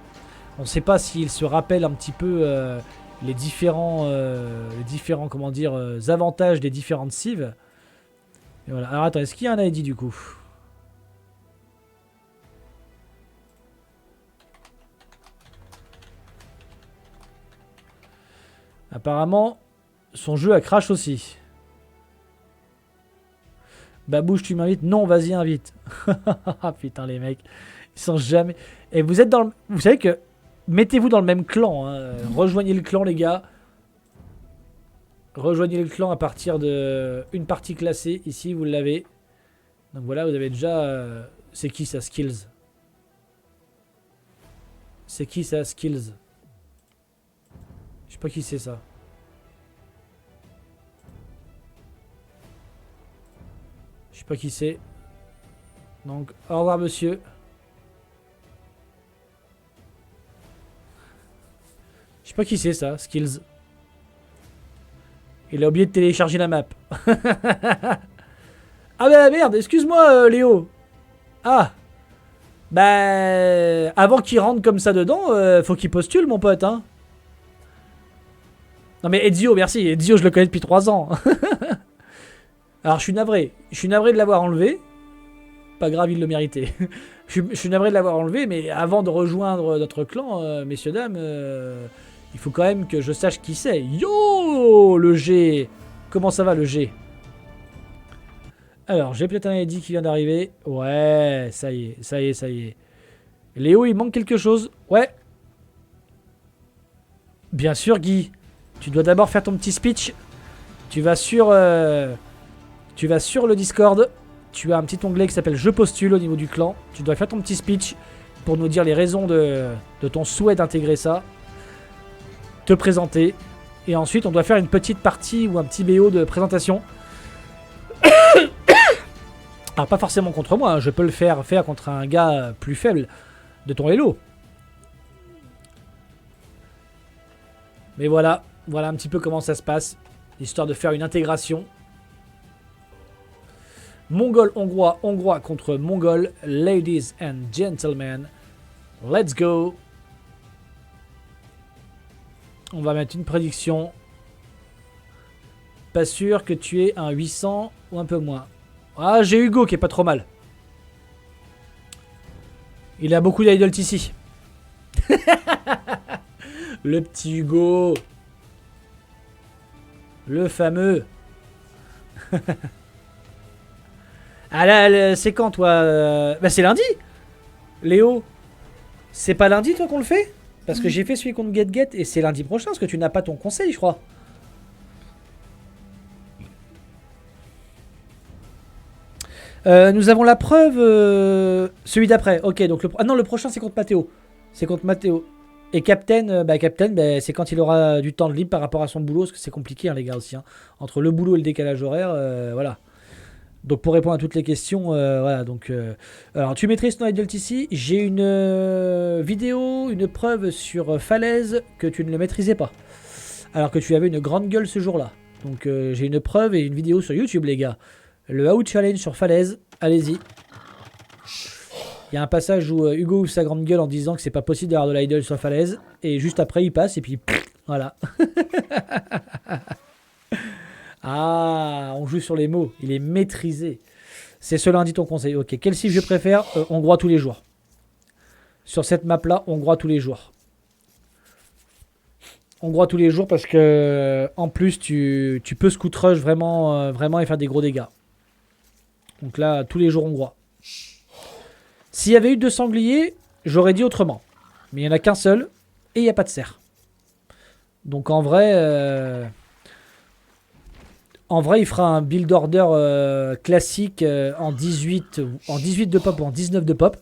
On ne sait pas s'il se rappelle un petit peu les différents comment dire, avantages des différentes cives. Et voilà. Alors, attends, est-ce qu'il y a un ID du coup ? Apparemment, son jeu a crash aussi. Babouche, tu m'invites ? Non, vas-y, invite. Putain, les mecs, ils sont jamais... Et vous êtes dans le... Vous savez que... Mettez-vous dans le même clan. Hein. Rejoignez le clan, les gars. Rejoignez le clan à partir de... Une partie classée. Ici, vous l'avez. Donc voilà, vous avez déjà... C'est qui ça, Skills ? C'est qui ça, Skills ? Je sais pas qui c'est ça. Je sais pas qui c'est. Donc, au revoir monsieur. Je sais pas qui c'est ça, Skills. Il a oublié de télécharger la map. Ah bah merde, excuse-moi Léo. Ah. Bah... Avant qu'il rentre comme ça dedans, faut qu'il postule mon pote, hein. Non mais Ezio, merci. Ezio, je le connais depuis 3 ans. Alors je suis navré. Je suis navré de l'avoir enlevé. Pas grave, il le méritait. je suis navré de l'avoir enlevé, mais avant de rejoindre notre clan, messieurs, dames, il faut quand même que je sache qui c'est. Yo, le G. Comment ça va, le G? Alors, j'ai peut-être un ID qui vient d'arriver. Ouais, ça y est, ça y est, ça y est. Léo, il manque quelque chose. Ouais. Bien sûr, Guy. Tu dois d'abord faire ton petit speech. Tu vas sur le Discord. Tu as un petit onglet qui s'appelle Je postule au niveau du clan. Tu dois faire ton petit speech pour nous dire les raisons de ton souhait d'intégrer ça. Te présenter. Et ensuite, on doit faire une petite partie ou un petit BO de présentation. Alors, pas forcément contre moi. Hein. Je peux le faire contre un gars plus faible de ton Hello. Mais voilà. Voilà un petit peu comment ça se passe. Histoire de faire une intégration. Mongol, Hongrois, Hongrois contre Mongol. Ladies and gentlemen. Let's go. On va mettre une prédiction. Pas sûr que tu aies un 800 ou un peu moins. Ah, j'ai Hugo qui est pas trop mal. Il a beaucoup d'idols ici. Le petit Hugo. Le fameux. Ah là, c'est quand toi Bah c'est lundi. Léo. C'est pas lundi toi qu'on le fait? Parce que j'ai fait celui contre Get et c'est lundi prochain parce que tu n'as pas ton conseil je crois. Nous avons la preuve. Celui d'après. Ok, donc ah non, le prochain c'est contre Mathéo. C'est contre Mathéo. Et Captain, c'est quand il aura du temps de libre par rapport à son boulot, parce que c'est compliqué hein, les gars aussi. Hein. Entre le boulot et le décalage horaire, voilà. Donc pour répondre à toutes les questions, voilà. Donc, alors tu maîtrises ton idol ici. J'ai une vidéo, une preuve sur Falaise que tu ne le maîtrisais pas. Alors que tu avais une grande gueule ce jour-là. Donc j'ai une preuve et une vidéo sur YouTube les gars. Le Out Challenge sur Falaise, allez-y. Il y a un passage où Hugo ouvre sa grande gueule en disant que c'est pas possible d'avoir de l'idol sur Falaise. Et juste après, il passe et puis voilà. Ah, on joue sur les mots. Il est maîtrisé. C'est ce lundi ton conseil. Ok, quel cible je préfère hongrois tous les jours. Sur cette map-là, hongrois tous les jours. Hongrois tous les jours parce que en plus, tu peux scout rush vraiment, vraiment et faire des gros dégâts. Donc là, tous les jours hongrois. S'il y avait eu 2 sangliers, j'aurais dit autrement. Mais il n'y en a qu'un seul et il n'y a pas de cerf. Donc en vrai, il fera un build order classique en 18 de pop ou en 19 de pop.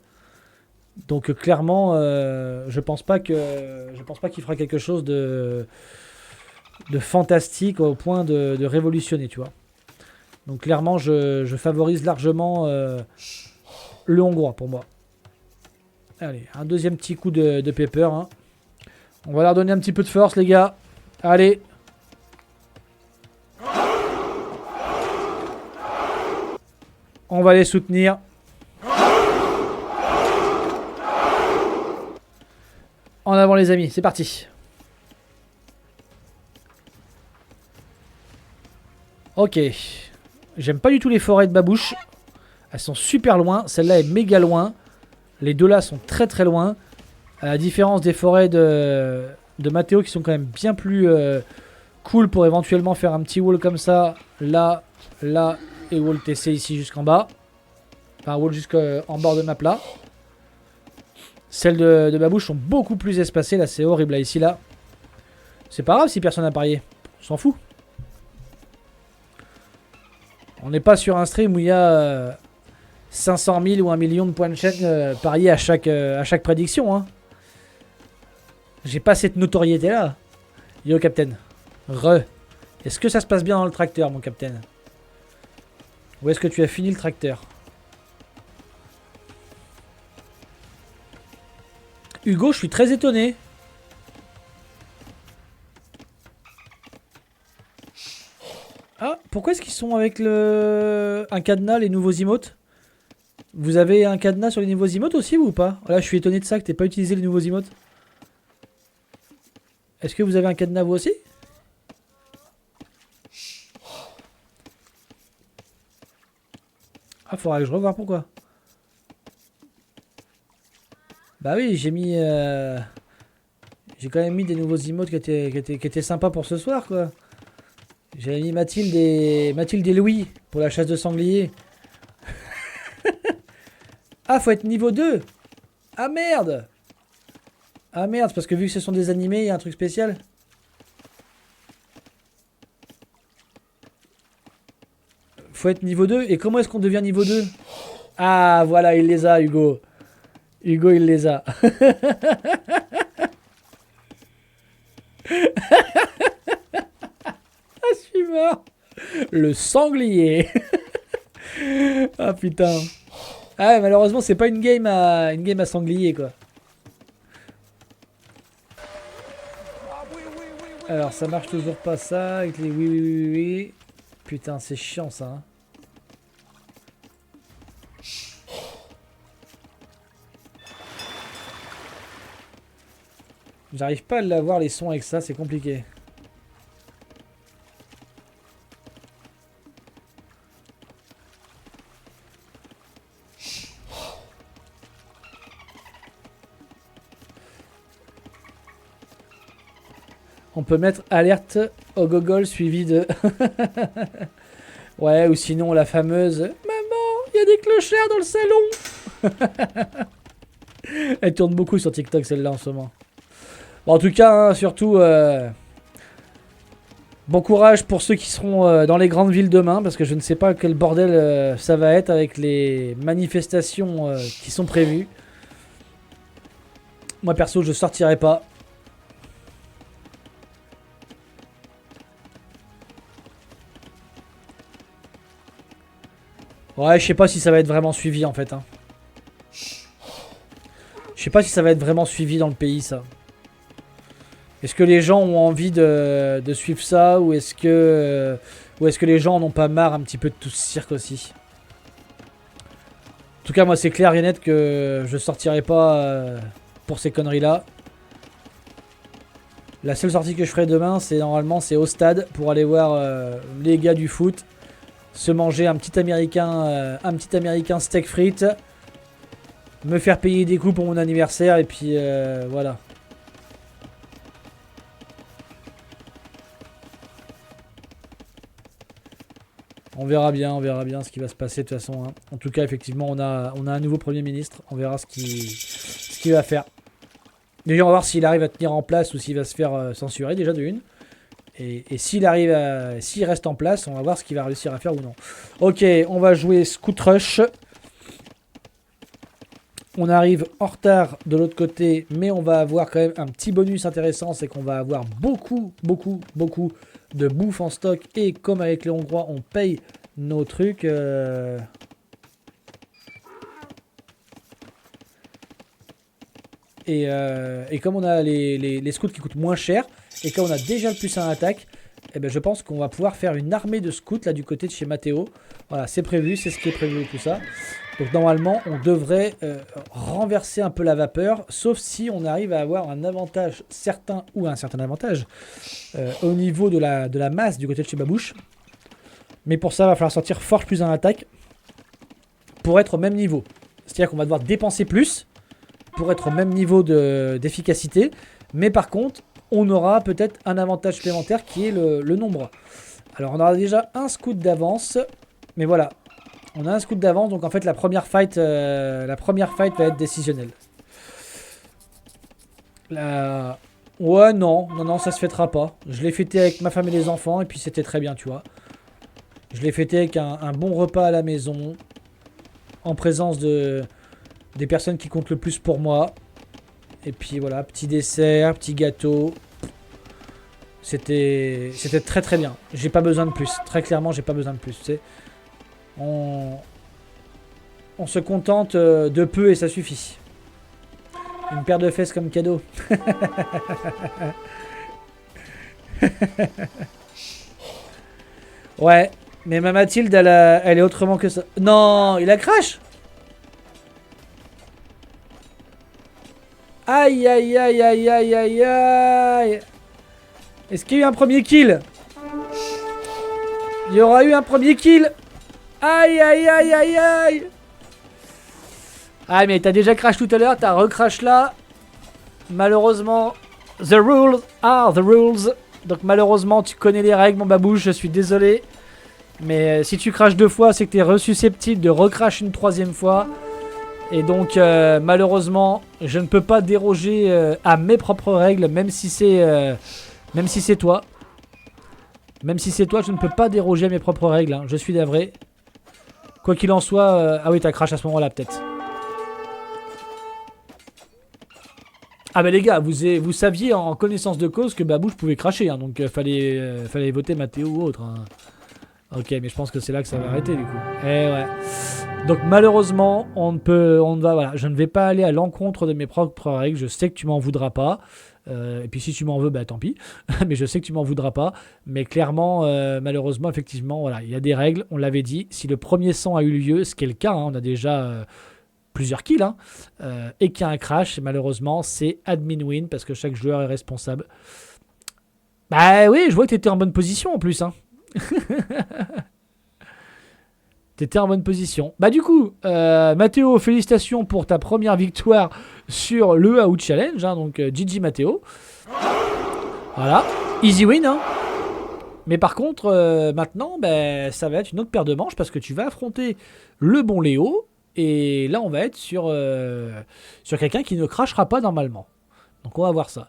Donc clairement, je pense pas qu'il fera quelque chose de fantastique au point de révolutionner, tu vois. Donc clairement, je favorise largement le hongrois pour moi. Allez, un deuxième petit coup de pepper. Hein. On va leur donner un petit peu de force, les gars. Allez. On va les soutenir. En avant, les amis. C'est parti. Ok. J'aime pas du tout les forêts de babouche. Elles sont super loin. Celle-là est méga loin. Les deux là sont très très loin. À la différence des forêts de Mathéo qui sont quand même bien plus cool pour éventuellement faire un petit wall comme ça. Là, là et wall TC ici jusqu'en bas. Enfin wall jusqu'en bord de map là. Celles de babouche sont beaucoup plus espacées. Là c'est horrible là ici là. C'est pas grave si personne n'a parié. On s'en fout. On n'est pas sur un stream où il y a 500 000 ou 1 million de points de chaîne pariés à chaque prédiction. Hein. J'ai pas cette notoriété là. Yo Captain. Est-ce que ça se passe bien dans le tracteur mon Captain? Où est-ce que tu as fini le tracteur? Hugo, je suis très étonné. Ah, pourquoi est-ce qu'ils sont avec un cadenas, les nouveaux emotes? Vous avez un cadenas sur les nouveaux emotes aussi ou pas? Là, je suis étonné de ça que t'aies pas utilisé les nouveaux emotes. Est-ce que vous avez un cadenas vous aussi? Ah, faudra que je revoie pourquoi. Bah oui, j'ai mis... J'ai quand même mis des nouveaux emotes qui étaient sympas pour ce soir, quoi. J'ai mis Mathilde et Louis pour la chasse de sanglier. Ah, faut être niveau 2. Ah merde. Ah merde, parce que vu que ce sont des animés, il y a un truc spécial. Faut être niveau 2. Et comment est-ce qu'on devient niveau 2? Ah, voilà, il les a, Hugo. Hugo, il les a. Ah, je suis mort. Le sanglier. Ah, putain. Ah, ouais, malheureusement, c'est pas une game à sanglier, quoi. Alors, ça marche toujours pas, ça. Avec les oui. Putain, c'est chiant, ça. Hein. J'arrive pas à l'avoir, les sons avec ça, c'est compliqué. On peut mettre alerte au gogol suivi de... Ouais, ou sinon la fameuse... Maman, il y a des clochards dans le salon. Elle tourne beaucoup sur TikTok, celle-là, en ce moment. Bon, en tout cas, hein, surtout... Bon courage pour ceux qui seront dans les grandes villes demain, parce que je ne sais pas quel bordel ça va être avec les manifestations qui sont prévues. Moi, perso, je sortirai pas. Ouais, je sais pas si ça va être vraiment suivi en fait. Hein. Je sais pas si ça va être vraiment suivi dans le pays, ça. Est-ce que les gens ont envie de suivre ça, ou est-ce que les gens en ont pas marre un petit peu de tout ce cirque aussi? En tout cas, moi c'est clair et net que je sortirai pas pour ces conneries-là. La seule sortie que je ferai demain, c'est normalement c'est au stade pour aller voir les gars du foot. Se manger un petit américain steak frites, me faire payer des coups pour mon anniversaire et puis voilà. On verra bien ce qui va se passer de toute façon. Hein. En tout cas, effectivement, on a un nouveau Premier ministre. On verra ce qu'il va faire. Déjà, on va voir s'il arrive à tenir en place ou s'il va se faire censurer déjà de une. Et s'il reste en place, on va voir ce qu'il va réussir à faire ou non. Ok, on va jouer Scout Rush. On arrive en retard de l'autre côté, mais on va avoir quand même un petit bonus intéressant, c'est qu'on va avoir beaucoup de bouffe en stock. Et comme avec les Hongrois, on paye nos trucs. Et comme on a les scouts qui coûtent moins cher, et comme on a déjà le +1 attaque, eh ben je pense qu'on va pouvoir faire une armée de scouts là du côté de chez Mathéo. Voilà, c'est prévu, c'est ce qui est prévu et tout ça. Donc normalement, on devrait renverser un peu la vapeur, sauf si on arrive à avoir un avantage certain, ou un certain avantage, au niveau de la masse du côté de chez Babouche. Mais pour ça, il va falloir sortir forge +1 attaque pour être au même niveau. C'est-à-dire qu'on va devoir dépenser plus pour être au même niveau d'efficacité. Mais par contre, on aura peut-être un avantage supplémentaire qui est le nombre. Alors on aura déjà un scout d'avance. Mais voilà, on a un scout d'avance. Donc en fait la première fight va être décisionnelle. Ouais, non, ça se fêtera pas. Je l'ai fêté avec ma femme et les enfants et puis c'était très bien, tu vois. Je l'ai fêté avec un bon repas à la maison, en présence des personnes qui comptent le plus pour moi. Et puis voilà, petit dessert, petit gâteau. C'était très très bien. J'ai pas besoin de plus. Très clairement, j'ai pas besoin de plus. Tu sais. On se contente de peu et ça suffit. Une paire de fesses comme cadeau. Ouais. Mais ma Mathilde, elle est autrement que ça. Non, il a crash. Aïe, aïe, aïe, aïe, aïe, aïe, aïe. Est-ce qu'il y a eu un premier kill? Il y aura eu un premier kill. Aïe, aïe, aïe, aïe, aïe. Ah, mais t'as déjà crash tout à l'heure, t'as recrash là. Malheureusement, the rules are the rules. Donc malheureusement, tu connais les règles, mon babouche, je suis désolé. Mais si tu crashes 2 fois, c'est que t'es susceptible de recrash une 3e fois. Et donc, malheureusement, je ne peux pas déroger à mes propres règles, même si c'est toi. Même si c'est toi, je ne peux pas déroger à mes propres règles. Hein. Je suis navré. Quoi qu'il en soit... Ah oui, t'as crash à ce moment-là, peut-être. Ah bah les gars, vous saviez en connaissance de cause que Babouche pouvait cracher. Hein, donc, fallait voter Mathéo ou autre. Hein. Ok, mais je pense que c'est là que ça va arrêter, du coup. Eh ouais. Donc malheureusement, voilà, je ne vais pas aller à l'encontre de mes propres règles. Je sais que tu m'en voudras pas. Et puis si tu m'en veux, bah tant pis. Mais je sais que tu m'en voudras pas. Mais clairement, malheureusement, effectivement, voilà, il y a des règles. On l'avait dit. Si le premier sang a eu lieu, ce qui est le cas, hein, on a déjà plusieurs kills, hein, et qu'il y a un crash, malheureusement, c'est admin win parce que chaque joueur est responsable. Bah oui, je vois que tu étais en bonne position en plus, hein. T'étais en bonne position. Bah du coup, Mathéo, félicitations pour ta première victoire sur le Out Challenge. Hein, donc GG Mathéo. Voilà. Easy win. Hein. Mais par contre, maintenant, bah, ça va être une autre paire de manches parce que tu vas affronter le bon Léo. Et là, on va être sur quelqu'un qui ne crachera pas normalement. Donc on va voir ça.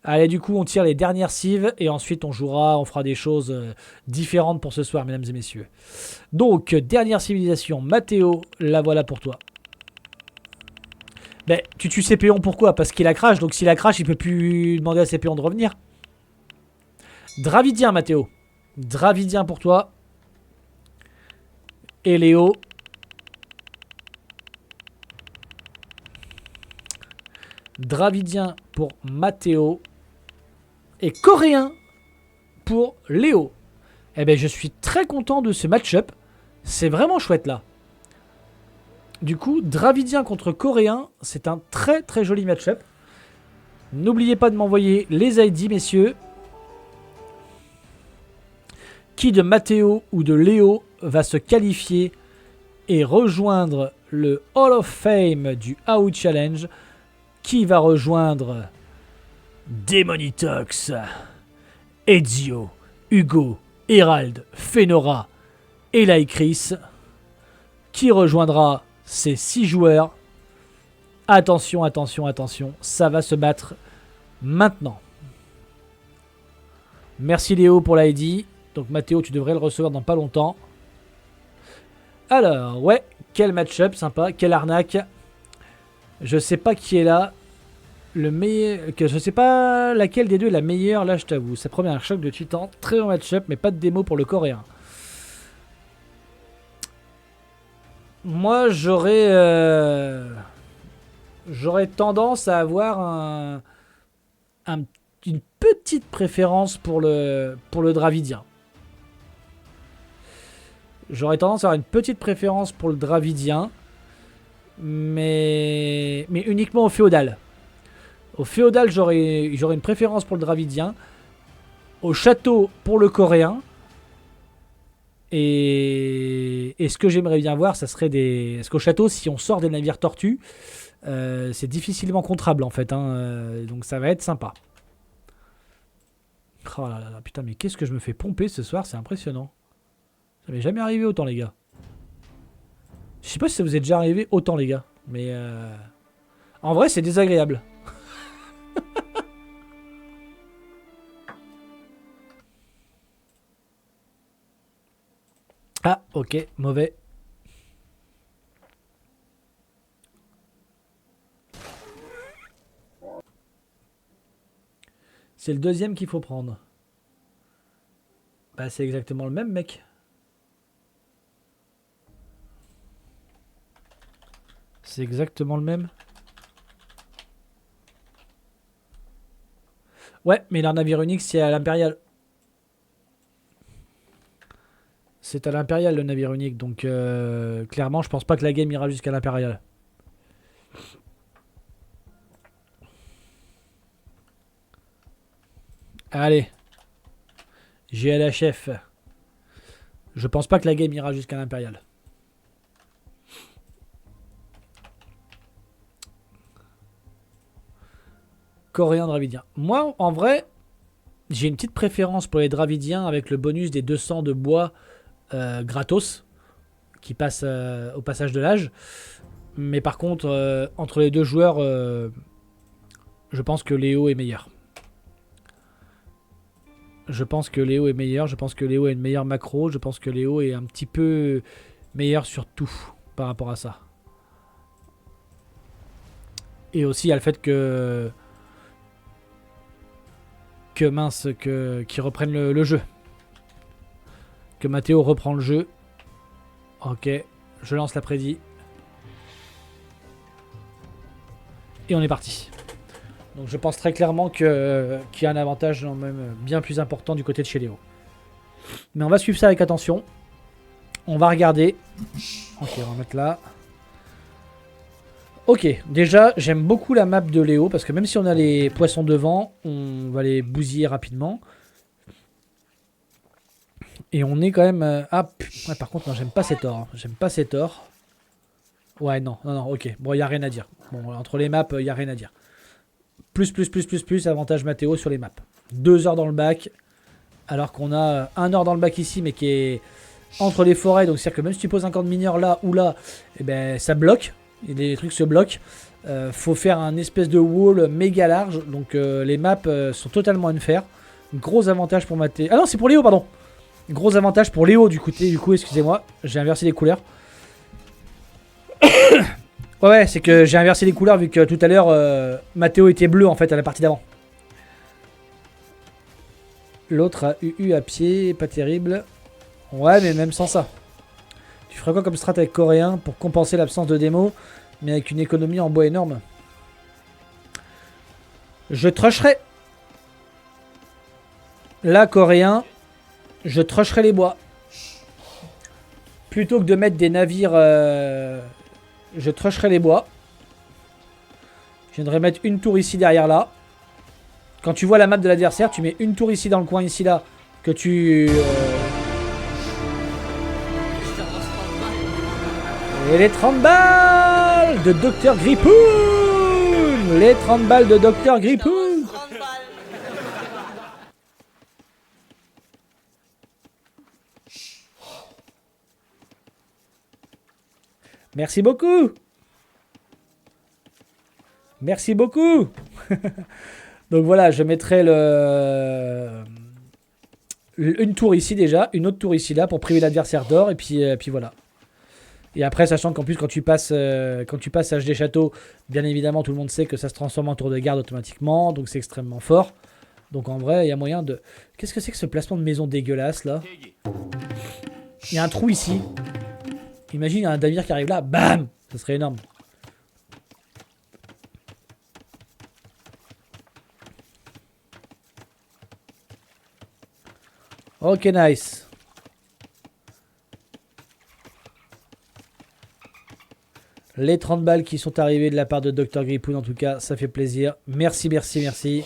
Allez, du coup, on tire les dernières cives et ensuite on jouera, on fera des choses différentes pour ce soir, mesdames et messieurs. Donc, dernière civilisation, Mathéo, la voilà pour toi. Ben, tu tues Cépéon, pourquoi? Parce qu'il a crash, donc s'il a crash, il peut plus demander à Cépéon de revenir. Dravidien, Mathéo. Dravidien pour toi. Et Léo. Dravidien pour Mathéo. Et coréen pour Léo. Eh ben, je suis très content de ce match-up. C'est vraiment chouette là. Du coup, Dravidien contre coréen, c'est un très très joli match-up. N'oubliez pas de m'envoyer les ID, messieurs. Qui de Mathéo ou de Léo va se qualifier et rejoindre le Hall of Fame du AOU Challenge? Qui va rejoindre Demonitox, Ezio, Hugo, Hérald, Fenora et Lycris? Qui rejoindra ces 6 joueurs? Attention, attention, attention, ça va se battre maintenant. Merci Léo pour l'ID. Donc Mathéo, tu devrais le recevoir dans pas longtemps. Alors, ouais, quel match-up sympa, quelle arnaque. Je sais pas qui est là. Le meilleur, je sais pas laquelle des deux est la meilleure, là je t'avoue. Sa première choc de titan, très bon match-up, mais pas de démo pour le coréen. Moi j'aurais tendance à avoir une petite préférence pour le Dravidien. J'aurais tendance à avoir une petite préférence pour le Dravidien, mais uniquement au féodal. Au féodal, j'aurais une préférence pour le Dravidien. Au château, pour le coréen. Et ce que j'aimerais bien voir, ça serait des... Parce qu'au château, si on sort des navires tortues, c'est difficilement contrable en fait. Hein, donc ça va être sympa. Oh là là, putain, mais qu'est-ce que je me fais pomper ce soir, c'est impressionnant. Ça m'est jamais arrivé autant, les gars. Je sais pas si ça vous est déjà arrivé autant, les gars. Mais en vrai, c'est désagréable. Ah, ok, mauvais. C'est le deuxième qu'il faut prendre. Bah, c'est exactement le même, mec. C'est exactement le même. Ouais, mais il a un navire unique, c'est à l'Impérial. C'est à l'Impérial le navire unique, donc clairement je pense pas que la game ira jusqu'à l'Impérial. Allez. GLHF. Je pense pas que la game ira jusqu'à l'Impérial. Coréen Dravidien. Moi, en vrai, j'ai une petite préférence pour les Dravidiens avec le bonus des 200 de bois gratos qui passe au passage de l'âge. Mais par contre, entre les deux joueurs, je pense que Léo est meilleur. Je pense que Léo est meilleur. Je pense que Léo a une meilleure macro. Je pense que Léo est un petit peu meilleur sur tout par rapport à ça. Et aussi, il y a le fait que qu'ils reprennent le jeu. Que Mathéo reprend le jeu. Ok, je lance la prédit. Et on est parti. Donc je pense très clairement qu'il y a un avantage même bien plus important du côté de chez Léo. Mais on va suivre ça avec attention. On va regarder. Ok, on va mettre là. Ok, déjà j'aime beaucoup la map de Léo parce que même si on a les poissons devant, on va les bousiller rapidement. Et on est quand même... Ah, ouais, par contre, non, j'aime pas cet or. J'aime pas cet or. Ouais, non, ok. Bon, il n'y a rien à dire. Bon, entre les maps, il n'y a rien à dire. Plus, avantage Mathéo sur les maps. 2 heures dans le bac. Alors qu'on a 1 heure dans le bac ici, mais qui est entre les forêts. Donc, c'est-à-dire que même si tu poses un camp de mineurs là ou là, eh ben, ça bloque. Et les trucs se bloquent. Faut faire un espèce de wall méga large. Donc, les maps sont totalement unfair. Gros avantage pour Mathéo. Ah non, c'est pour Léo, pardon. Gros avantage pour Léo, du coup, excusez-moi. J'ai inversé les couleurs. Ouais, c'est que j'ai inversé les couleurs vu que tout à l'heure, Mathéo était bleu en fait à la partie d'avant. L'autre a UU à pied, pas terrible. Ouais, mais même sans ça. Tu ferais quoi comme strat avec Coréen pour compenser l'absence de démo, mais avec une économie en bois énorme? Je trusherais. Là, Coréen, je trusherais les bois. Plutôt que de mettre des navires... je trusherais les bois. Je viendrais mettre une tour ici derrière là. Quand tu vois la map de l'adversaire, tu mets une tour ici dans le coin ici là. Que tu... Et les 30 balles de Dr Gripoon. Les 30 balles de Dr Gripoon. Merci beaucoup. Merci beaucoup. Donc voilà, je mettrai une tour ici déjà, une autre tour ici là pour priver l'adversaire d'or et puis voilà. Et après, sachant qu'en plus quand tu passes Âge des Châteaux, bien évidemment tout le monde sait que ça se transforme en tour de garde automatiquement, donc c'est extrêmement fort. Donc en vrai, il y a moyen de... Qu'est-ce que c'est que ce placement de maison dégueulasse là? Il y a un trou ici. Imagine, il y a un navire qui arrive là, bam! Ça serait énorme. Ok, nice. Les 30 balles qui sont arrivées de la part de Dr Gripoon, en tout cas, ça fait plaisir. Merci, merci, merci.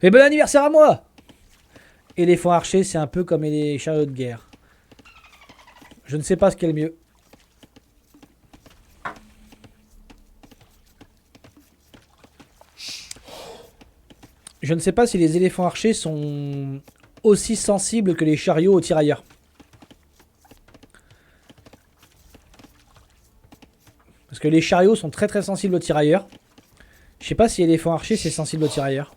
Et bon anniversaire à moi! Éléphant archer, c'est un peu comme les chariots de guerre. Je ne sais pas ce qui est le mieux. Je ne sais pas si les éléphants archers sont aussi sensibles que les chariots aux tirailleurs. Parce que les chariots sont très très sensibles aux tirailleurs. Je sais pas si l'éléphant archer c'est sensible aux tirailleurs.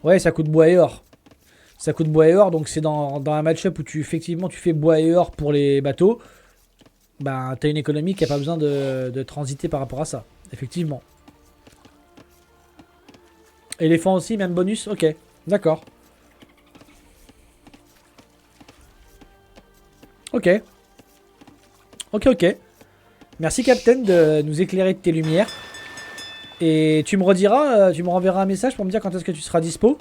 Ouais, ça coûte bois et or. Ça coûte bois et or, donc c'est dans un match-up où effectivement tu fais bois et or pour les bateaux. Ben, t'as une économie qui n'a pas besoin de transiter par rapport à ça. Effectivement. Éléphant aussi, même bonus? Ok, d'accord. Ok. Ok. Merci Captain de nous éclairer de tes lumières. Et tu me rediras, tu me renverras un message pour me dire quand est-ce que tu seras dispo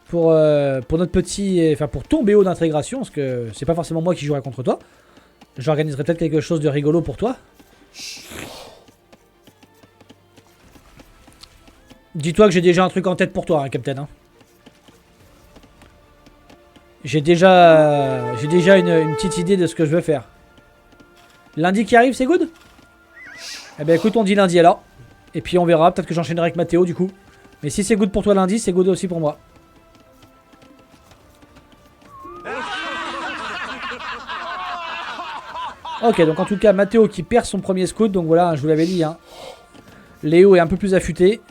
pour notre petit, enfin pour ton BO d'intégration, parce que c'est pas forcément moi qui jouerai contre toi. J'organiserai peut-être quelque chose de rigolo pour toi. Dis-toi que j'ai déjà un truc en tête pour toi, hein, Captain. Hein. J'ai déjà une petite idée de ce que je veux faire. Lundi qui arrive, c'est good? Eh ben écoute, on dit lundi alors. Et puis on verra, peut-être que j'enchaînerai avec Mathéo du coup. Mais si c'est good pour toi lundi, c'est good aussi pour moi. Ok, donc en tout cas, Mathéo qui perd son premier scout. Donc voilà, je vous l'avais dit. Hein. Léo est un peu plus affûté.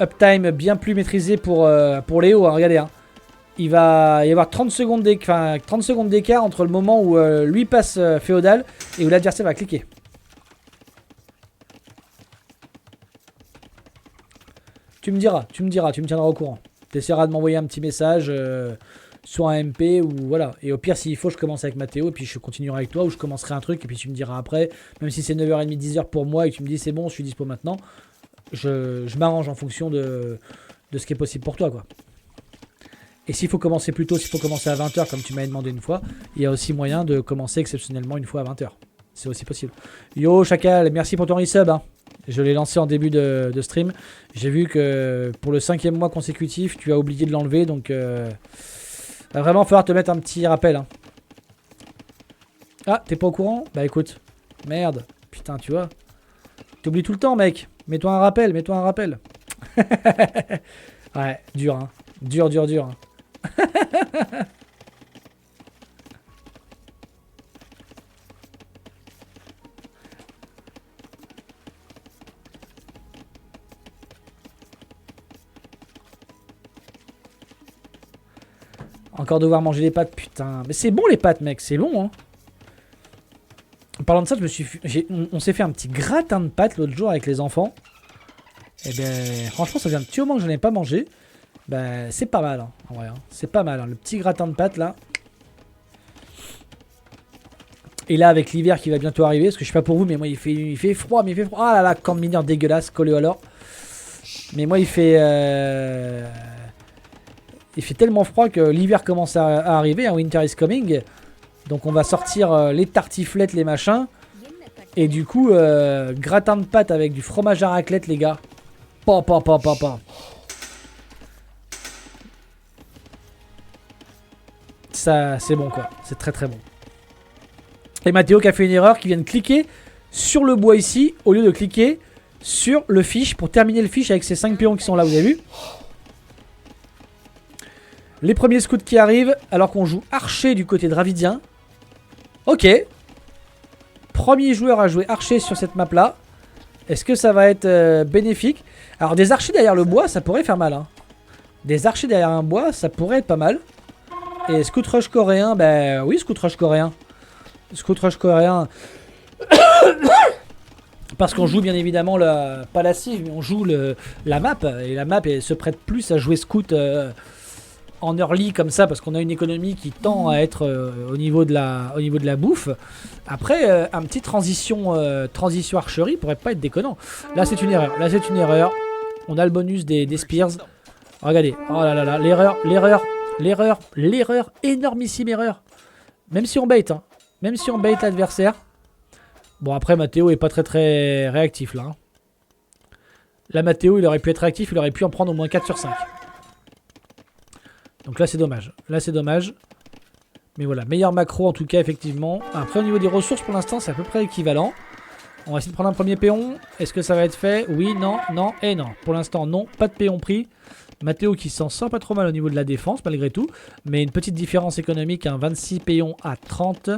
Uptime bien plus maîtrisé pour Léo. Hein, regardez, hein. Il va y avoir 30 secondes d'écart entre le moment où lui passe féodal et où l'adversaire va cliquer. Tu me diras, tu me tiendras au courant. Tu essaieras de m'envoyer un petit message, soit un MP ou voilà. Et au pire, s'il faut, je commence avec Mathéo et puis je continuerai avec toi ou je commencerai un truc et puis tu me diras après. Même si c'est 9h30, 10h pour moi et que tu me dis c'est bon, je suis dispo maintenant. Je m'arrange en fonction de ce qui est possible pour toi, quoi. Et s'il faut commencer plus tôt, s'il faut commencer à 20h comme tu m'avais demandé une fois, il y a aussi moyen de commencer exceptionnellement une fois à 20h. C'est aussi possible. Yo Chacal, merci pour ton resub. Hein. Je l'ai lancé en début de stream. J'ai vu que pour le 5e mois consécutif, tu as oublié de l'enlever. Donc, va vraiment falloir te mettre un petit rappel. Hein. Ah, t'es pas au courant? Bah écoute, merde. Putain, tu vois. T'oublies tout le temps, mec. Mets-toi un rappel, mets-toi un rappel. Ouais, dur, hein. Dur. Hein. Encore devoir manger les pâtes, putain. Mais c'est bon les pâtes, mec, c'est bon, hein. En parlant de ça, on s'est fait un petit gratin de pâtes l'autre jour avec les enfants. Et ben, franchement, ça fait un petit moment que je n'en ai pas mangé. Ben, c'est pas mal, hein, en vrai. Hein. C'est pas mal, hein. Le petit gratin de pâtes, là. Et là, avec l'hiver qui va bientôt arriver, parce que je sais pas pour vous, mais moi, il fait froid, mais il fait froid. Ah là là, camp mineur dégueulasse, collé à l'or. Mais moi, il fait tellement froid que l'hiver commence à arriver, hein, winter is coming. Donc on va sortir les tartiflettes, les machins. Et du coup, gratin de pâtes avec du fromage à raclette, les gars. Pa. Ça, c'est bon, quoi. C'est très très bon. Et Mathéo qui a fait une erreur, qui vient de cliquer sur le bois ici, au lieu de cliquer sur le fiche pour terminer le fiche avec ces 5 pions qui sont là, vous avez vu? Les premiers scouts qui arrivent, alors qu'on joue archer du côté dravidien. Ok. Premier joueur à jouer archer sur cette map là. Est-ce que ça va être bénéfique? Alors des archers derrière le bois, ça pourrait faire mal. Hein. Des archers derrière un bois, ça pourrait être pas mal. Et scout rush coréen, ben oui, scout rush coréen. Scout rush coréen. Parce qu'on joue bien évidemment pas la cive, mais on joue la map. Et la map elle se prête plus à jouer scout en early comme ça, parce qu'on a une économie qui tend à être au niveau de la bouffe. Après, un petit transition archerie pourrait pas être déconnant. Là c'est une erreur. On a le bonus des spears. Regardez, oh là là, l'erreur, énormissime erreur. Même si on bait, hein. Même si on bait l'adversaire. Bon après Mathéo est pas très réactif là. Hein. Là Mathéo il aurait pu être réactif, il aurait pu en prendre au moins 4 sur 5. Donc là c'est dommage. Mais voilà, meilleur macro en tout cas effectivement. Après au niveau des ressources pour l'instant c'est à peu près équivalent. On va essayer de prendre un premier péon. Est-ce que ça va être fait? Oui, non et non. Pour l'instant non, pas de péon pris. Mathéo qui s'en sort pas trop mal au niveau de la défense malgré tout. Mais une petite différence économique, un 26 péons à 30.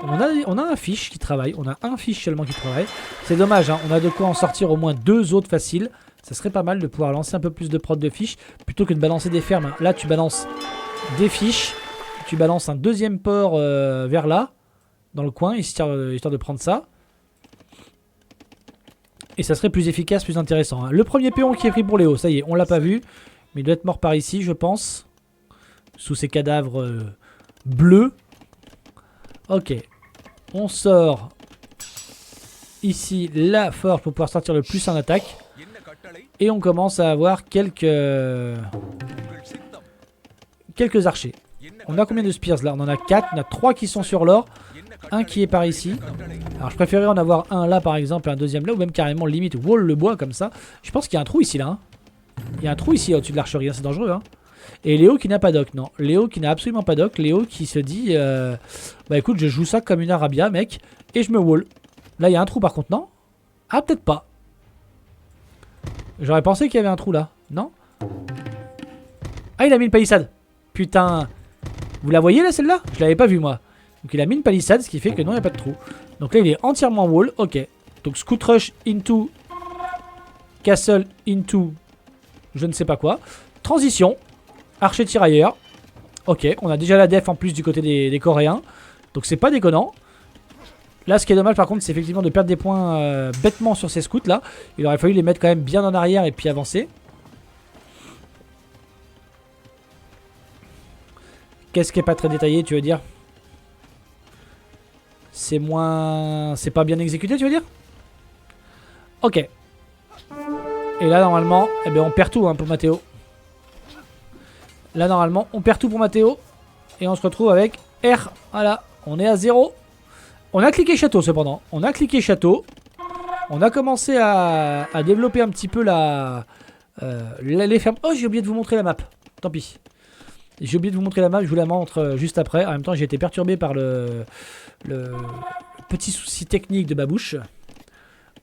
On a un fiche qui travaille. On a un fiche seulement qui travaille. C'est dommage, hein. On a de quoi en sortir au moins 2 autres faciles. Ça serait pas mal de pouvoir lancer un peu plus de prod de fiches plutôt que de balancer des fermes. Hein. Là tu balances des fiches. Tu balances un deuxième port vers là. Dans le coin, histoire de prendre ça. Et ça serait plus efficace, plus intéressant. Hein. Le premier péon qui est pris pour Léo, ça y est, on l'a pas vu. Mais il doit être mort par ici, je pense. Sous ces cadavres bleus. Ok. On sort ici la force pour pouvoir sortir le plus en attaque. Et on commence à avoir quelques archers. On a combien de spears là? On en a 4, on a 3 qui sont sur l'or. Un qui est par ici. Alors je préférerais en avoir un là par exemple et un deuxième là, ou même carrément limite wall le bois comme ça. Je pense qu'il y a un trou ici là. Hein. Il y a un trou ici au-dessus de l'archerie, hein. C'est dangereux. Hein. Et Léo qui n'a pas d'oc, non. Léo qui n'a absolument pas d'oc. Léo qui se dit bah écoute, je joue ça comme une Arabia mec. Et je me wall. Là il y a un trou par contre, non? Ah peut-être pas. J'aurais pensé qu'il y avait un trou là. Non? Ah il a mis une palissade. Putain. Vous la voyez là celle-là? Je l'avais pas vue moi. Donc il a mis une palissade, ce qui fait que non, il n'y a pas de trou. Donc là, il est entièrement wall. Ok. Donc scout rush into castle into je ne sais pas quoi. Transition. Archer tirailleur. Ok. On a déjà la def en plus du côté des Coréens. Donc c'est pas déconnant. Là, ce qui est dommage par contre, c'est effectivement de perdre des points bêtement sur ces scouts là. Il aurait fallu les mettre quand même bien en arrière et puis avancer. Qu'est-ce qui est pas très détaillé, tu veux dire? C'est moins... C'est pas bien exécuté, tu veux dire? Ok. Et là, normalement, eh ben, on perd tout hein, pour Mathéo. Là, normalement, on perd tout pour Mathéo. Et on se retrouve avec R. Voilà, on est à 0. On a cliqué château, cependant. On a cliqué château. On a commencé à développer un petit peu les fermes. Oh, j'ai oublié de vous montrer la map. Tant pis. J'ai oublié de vous montrer la map, je vous la montre juste après. En même temps, j'ai été perturbé par le petit souci technique de Babouche.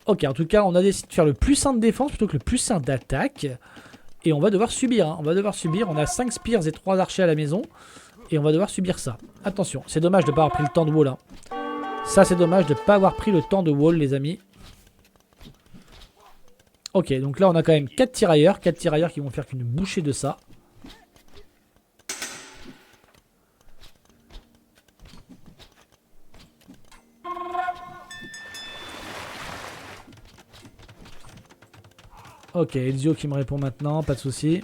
Ok, en tout cas, on a décidé de faire le plus 1 de défense plutôt que le plus 1 d'attaque. Et on va devoir subir. Hein. On va devoir subir. On a 5 spears et 3 archers à la maison. Et on va devoir subir ça. Attention, c'est dommage de ne pas avoir pris le temps de wall. Hein. Ça, c'est dommage de ne pas avoir pris le temps de wall, les amis. Ok, donc là, on a quand même 4 tirailleurs. 4 tirailleurs qui vont faire qu'une bouchée de ça. Ok, Ezio qui me répond maintenant, pas de souci.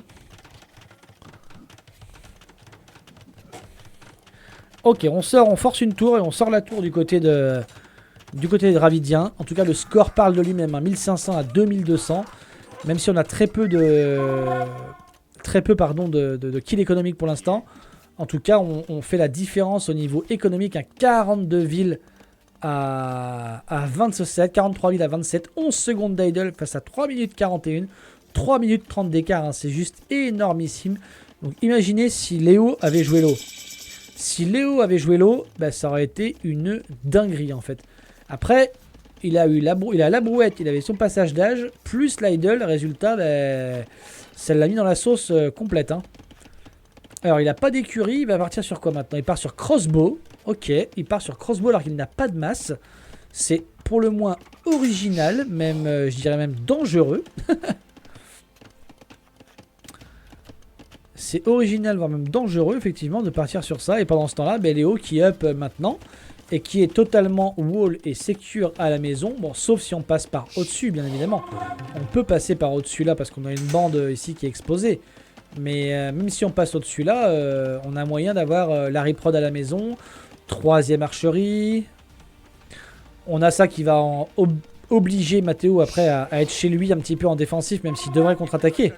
Ok, on force une tour et on sort la tour du côté des Dravidiens. En tout cas, le score parle de lui-même, hein, 1500 à 2200. Même si on a très peu de kills économiques pour l'instant. En tout cas, on fait la différence au niveau économique. 42 villes à 27, 43 villes à 27, 11 secondes d'idle face à 3 minutes 41, 3 minutes 30 d'écart, hein, c'est juste énormissime. Donc imaginez si Léo avait joué l'eau. Si Léo avait joué l'eau, bah, ça aurait été une dinguerie en fait. Après, il a la brouette, il avait son passage d'âge, plus l'idle, résultat, bah, ça l'a mis dans la sauce complète. Hein. Alors il n'a pas d'écurie, il va partir sur quoi maintenant? Il part sur crossbow. Ok, il part sur crossbow alors qu'il n'a pas de masse. C'est pour le moins original, même je dirais même dangereux. C'est original, voire même dangereux effectivement de partir sur ça. Et pendant ce temps-là, ben, Léo qui up maintenant et qui est totalement wall et secure à la maison. Bon, sauf si on passe par au-dessus, bien évidemment. On peut passer par au-dessus là parce qu'on a une bande ici qui est exposée. Mais même si on passe au-dessus là, on a moyen d'avoir la reprod à la maison. 3e archerie. On a ça qui va obliger Mathéo après à être chez lui un petit peu en défensif, même s'il devrait contre-attaquer.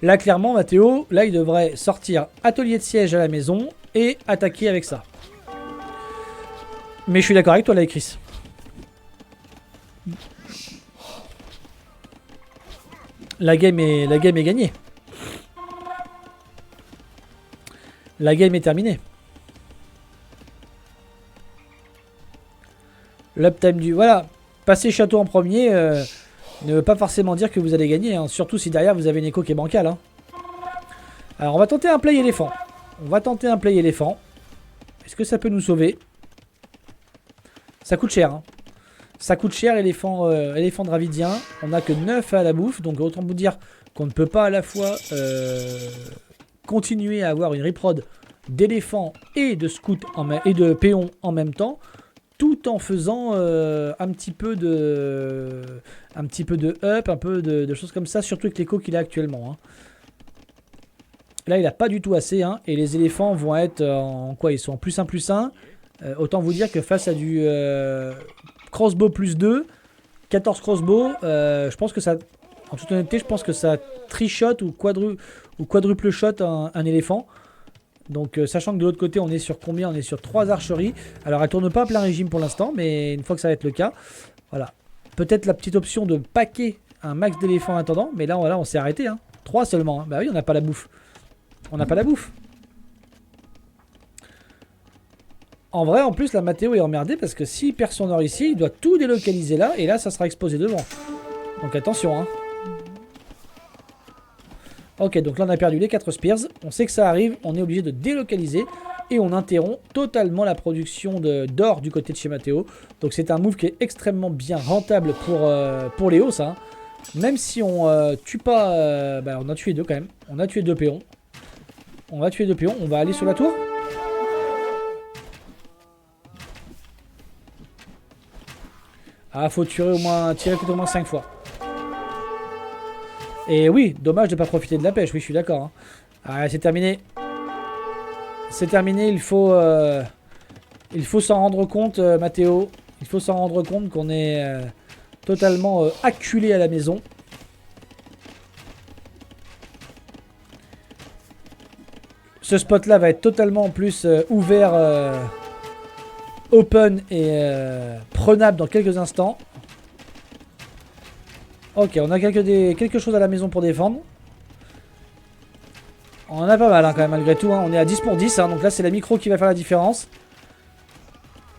Là, clairement, Mathéo, là, il devrait sortir atelier de siège à la maison et attaquer avec ça. Mais je suis d'accord avec toi, là, Chris. La game est gagnée. La game est terminée. L'uptime du... Voilà, passer château en premier ne veut pas forcément dire que vous allez gagner. Hein. Surtout si derrière vous avez une écho qui est bancale. Hein. Alors on va tenter un play éléphant. Est-ce que ça peut nous sauver? Ça coûte cher. Hein. Ça coûte cher, éléphant dravidien. On n'a que 9 à la bouffe. Donc autant vous dire qu'on ne peut pas à la fois continuer à avoir une reprod d'éléphants et de scouts et de péons en même temps. Tout en faisant un petit peu de up, un peu de choses comme ça, surtout avec l'écho qu'il a actuellement. Hein. Là, il n'a pas du tout assez, hein, et les éléphants vont être en quoi? Ils sont en +1/+1. Autant vous dire que face à du crossbow plus 2, 14 crossbow. Je pense que ça, en toute honnêteté, je pense que ça trichote ou quadruple shot un éléphant. Donc sachant que de l'autre côté on est sur combien? On est sur 3 archeries. Alors elle tourne pas à plein régime pour l'instant, mais une fois que ça va être le cas, voilà. Peut-être la petite option de paquer un max d'éléphants en attendant, mais là voilà, on s'est arrêté. 3 seulement, hein. Bah oui, on n'a pas la bouffe. On n'a pas la bouffe. En vrai, en plus, la Mathéo est emmerdée parce que s'il perd son or ici, il doit tout délocaliser là, et là ça sera exposé devant. Donc attention, hein. Ok, donc là on a perdu les 4 spears, on sait que ça arrive, on est obligé de délocaliser et on interrompt totalement la production d'or du côté de chez Mathéo. Donc c'est un move qui est extrêmement bien rentable pour Léo, ça. Hein. Même si on tue pas... bah on a tué 2 quand même, on a tué 2 péons. On va tuer 2 péons, on va aller sur la tour. Ah, faut tirer au moins 5 fois. Et oui, dommage de ne pas profiter de la pêche, oui, je suis d'accord. Hein. Ah, c'est terminé. C'est terminé, il faut s'en rendre compte, Mathéo. Il faut s'en rendre compte qu'on est totalement acculé à la maison. Ce spot-là va être totalement en plus ouvert, open et prenable dans quelques instants. Ok, on a quelque chose à la maison pour défendre. On en a pas mal hein, quand même malgré tout. Hein. On est à 10 pour 10. Hein, donc là, c'est la micro qui va faire la différence.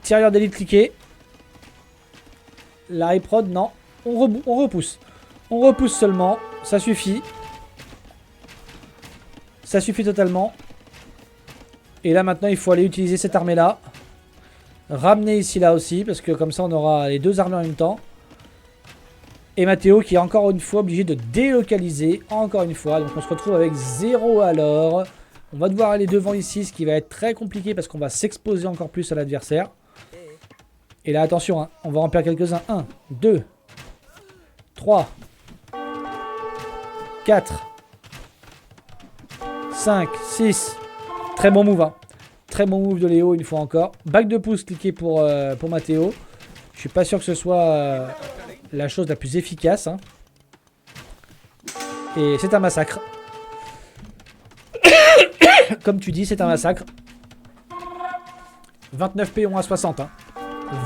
Tireur d'élite cliqué. La reprod, non. On repousse. On repousse seulement. Ça suffit. Ça suffit totalement. Et là, maintenant, il faut aller utiliser cette armée-là. Ramener ici, là aussi. Parce que comme ça, on aura les 2 armées en même temps. Et Mathéo qui est encore une fois obligé de délocaliser, encore une fois. Donc on se retrouve avec 0 alors. On va devoir aller devant ici, ce qui va être très compliqué parce qu'on va s'exposer encore plus à l'adversaire. Et là attention, hein, on va en perdre quelques-uns. 1, 2, 3, 4, 5, 6. Très bon move. Hein. Très bon move de Léo une fois encore. Back de pouce cliqué pour Mathéo. Je suis pas sûr que ce soit... la chose la plus efficace. Hein. Et c'est un massacre. Comme tu dis, c'est un massacre. 29 péons à 60. Hein.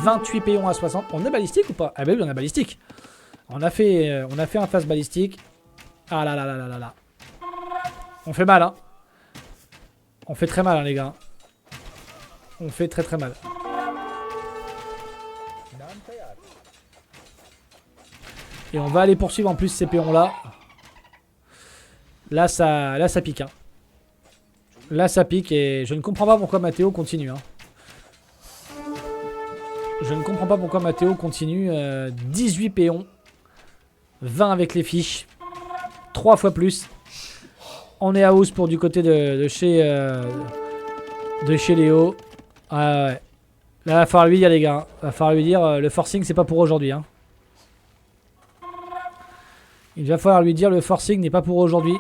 28 péons à 60. On est balistique ou pas? Ah bah oui, on est balistique. On a fait un phase balistique. Ah là là là là là là. On fait mal, hein. On fait très mal, hein, les gars. On fait très très mal. Et on va aller poursuivre en plus ces péons là. Là ça pique. Hein. Là ça pique et je ne comprends pas pourquoi Mathéo continue. Hein. Je ne comprends pas pourquoi Mathéo continue. 18 péons. 20 avec les fiches. 3 fois plus. On est à hausse pour du côté de chez Léo. Ah ouais. Là, il va falloir lui dire les gars. Il va falloir lui dire le forcing c'est pas pour aujourd'hui. Hein. Il va falloir lui dire le forcing n'est pas pour aujourd'hui.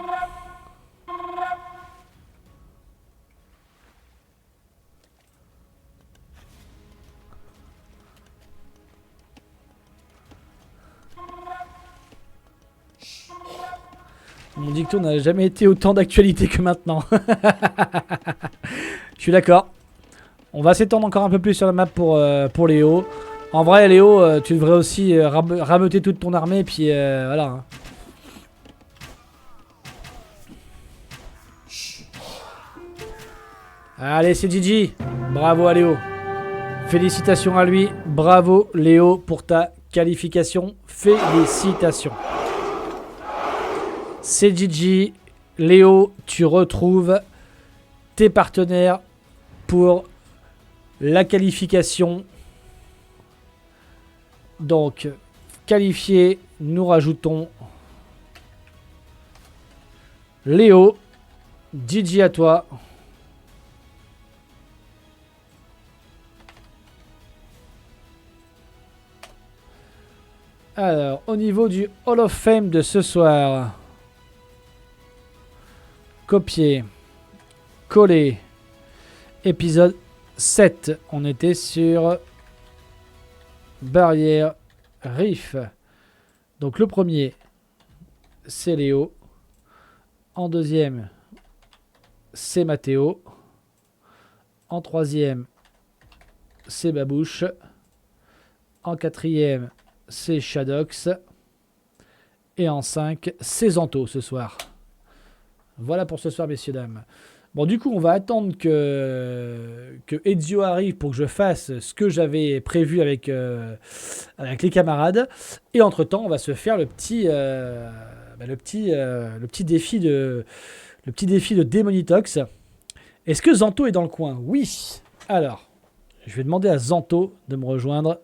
Mon dicton n'a jamais été autant d'actualité que maintenant. Je suis d'accord. On va s'étendre encore un peu plus sur la map pour Léo. En vrai, Léo, tu devrais aussi rameuter toute ton armée, puis voilà. Allez, c'est Gigi. Bravo à Léo. Félicitations à lui. Bravo Léo pour ta qualification. Félicitations. C'est Gigi. Léo, tu retrouves tes partenaires pour la qualification. Donc, qualifié, nous rajoutons Léo. Gigi à toi. Alors, au niveau du Hall of Fame de ce soir, copier, coller, épisode 7. On était sur barrière, Riff. Donc le premier, c'est Léo. En deuxième, c'est Mathéo. En troisième, c'est Babouche. En quatrième, c'est Shadox. Et en 5, c'est Zanto ce soir. Voilà pour ce soir, messieurs, dames. Bon, du coup, on va attendre que Ezio arrive pour que je fasse ce que j'avais prévu avec les camarades. Et entre-temps, on va se faire le petit défi de Démonitox. Est-ce que Zanto est dans le coin? Oui. Alors, je vais demander à Zanto de me rejoindre.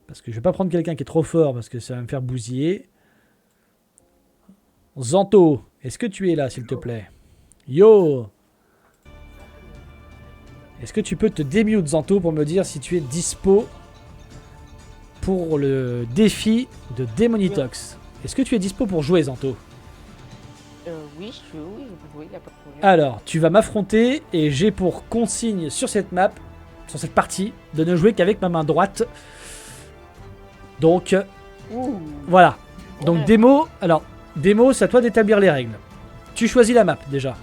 Parce que je ne vais pas prendre quelqu'un qui est trop fort parce que ça va me faire bousiller. Zanto, est-ce que tu es là, s'il te plaît? Yo! Est-ce que tu peux te démute, Zanto, pour me dire si tu es dispo pour le défi de Démonitox? Est-ce que tu es dispo pour jouer, Zanto? Oui, il n'y a pas de problème. Alors, tu vas m'affronter et j'ai pour consigne sur cette map, sur cette partie, de ne jouer qu'avec ma main droite. Donc, voilà. Donc, Ouais. démo, alors, démo, c'est à toi d'établir les règles. Tu choisis la map, déjà.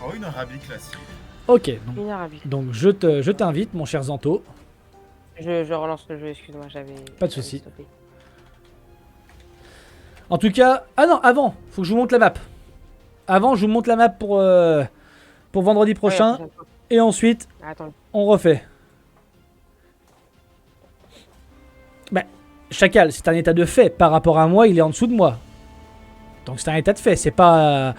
Oh, une Arabique classique. Ok, Une arabique. donc je t'invite, mon cher Zanto. Je relance le jeu, excuse-moi, j'avais... Pas de souci. En tout cas, ah non, avant, faut que je vous montre la map. Avant, je vous montre la map pour vendredi prochain. Ouais, Et ensuite, attends. on refait. Ben, Chacal, c'est un état de fait. Par rapport à moi, il est en dessous de moi. Donc c'est un état de fait. C'est pas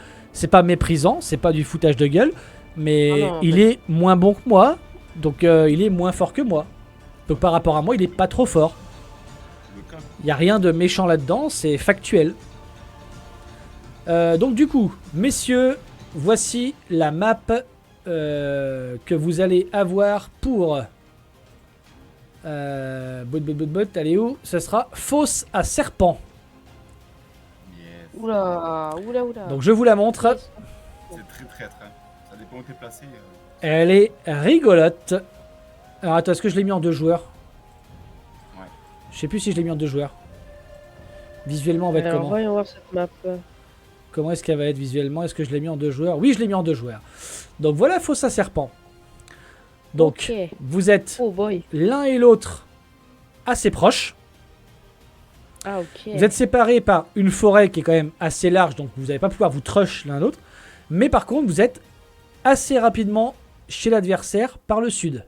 méprisant, c'est pas du foutage de gueule. Mais Ah non, il est moins bon que moi. Donc il est moins fort que moi. Donc par rapport à moi, il est pas trop fort. Il n'y a rien de méchant là-dedans, c'est factuel. Donc du coup, messieurs, voici la map que vous allez avoir pour... allez où? Ce sera fosse à serpent. Yes. Oula. Donc je vous la montre. C'est très traître. Hein. Ça dépend où t'es placé. Elle est rigolote. Alors attends, est-ce que je l'ai mis en 2 joueurs? Ouais. Je sais plus si je l'ai mis en 2 joueurs. Visuellement, on va être Alors, comment? voyons voir cette map. Comment est-ce qu'elle va être visuellement? Est-ce que je l'ai mis en 2 joueurs? Oui, je l'ai mis en 2 joueurs. Donc voilà, fosse à serpent. Donc, Ok. vous êtes Oh boy. l'un et l'autre assez proches. Ah, ok. Vous êtes séparés par une forêt qui est quand même assez large, donc vous n'allez pas pouvoir vous trush l'un l'autre. Mais par contre, vous êtes assez rapidement chez l'adversaire par le sud.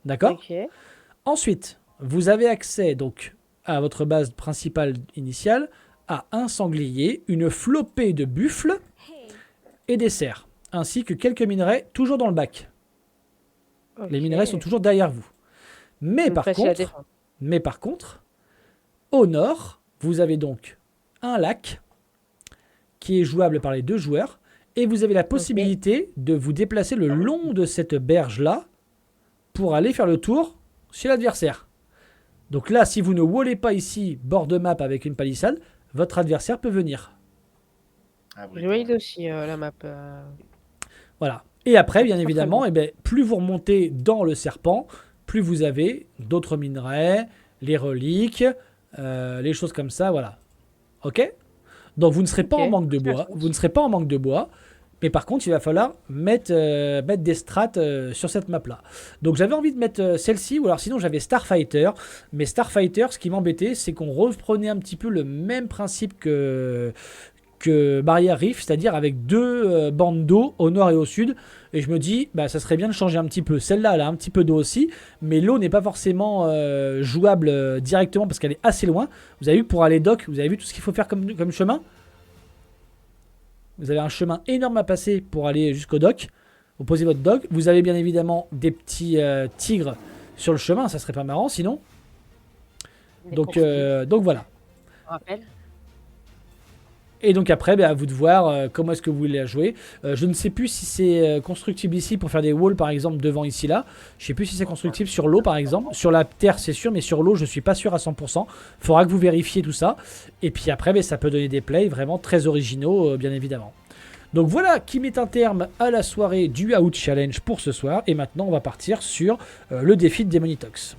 D'accord? Ok. Ensuite, vous avez accès donc à votre base principale initiale, à un sanglier, une flopée de buffles et des cerfs, ainsi que quelques minerais toujours dans le bac. Ok. Les minerais sont toujours derrière vous. Mais Donc, par facile à contre, défendre. au nord, vous avez donc un lac qui est jouable par les 2 joueurs et vous avez la possibilité de vous déplacer le long de cette berge-là pour aller faire le tour chez l'adversaire. Donc là, si vous ne wallez pas ici, bord de map avec une palissade, votre adversaire peut venir. J'ai validé aussi la map. Voilà. Et après, bien évidemment, eh ben, plus vous remontez dans le serpent, plus vous avez d'autres minerais, les reliques, les choses comme ça, voilà. Ok? Donc vous ne serez pas en manque de bois. Vous ne serez pas en manque de bois. Mais par contre, il va falloir mettre des strats sur cette map-là. Donc j'avais envie de mettre celle-ci, ou alors sinon j'avais Starfighter. Mais Starfighter, ce qui m'embêtait, c'est qu'on reprenait un petit peu le même principe que Barrière Reef, c'est-à-dire avec 2 bandes d'eau au nord et au sud. Et je me dis, bah, ça serait bien de changer un petit peu. Celle-là, elle a un petit peu d'eau aussi, mais l'eau n'est pas forcément jouable directement parce qu'elle est assez loin. Vous avez vu, pour aller dock, vous avez vu tout ce qu'il faut faire comme chemin? Vous avez un chemin énorme à passer pour aller jusqu'au dock. Vous posez votre dock. Vous avez bien évidemment des petits tigres sur le chemin. Ça serait pas marrant sinon. Donc voilà. Rappel. Et donc après, à vous de voir comment est-ce que vous voulez la jouer. Je ne sais plus si c'est constructible ici pour faire des walls par exemple devant ici là. Je ne sais plus si c'est constructible sur l'eau par exemple. Sur la terre c'est sûr, mais sur l'eau je ne suis pas sûr à 100%. Il faudra que vous vérifiez tout ça. Et puis après, ça peut donner des plays vraiment très originaux bien évidemment. Donc voilà qui met un terme à la soirée du Out Challenge pour ce soir. Et maintenant on va partir sur le défi de Démonitox.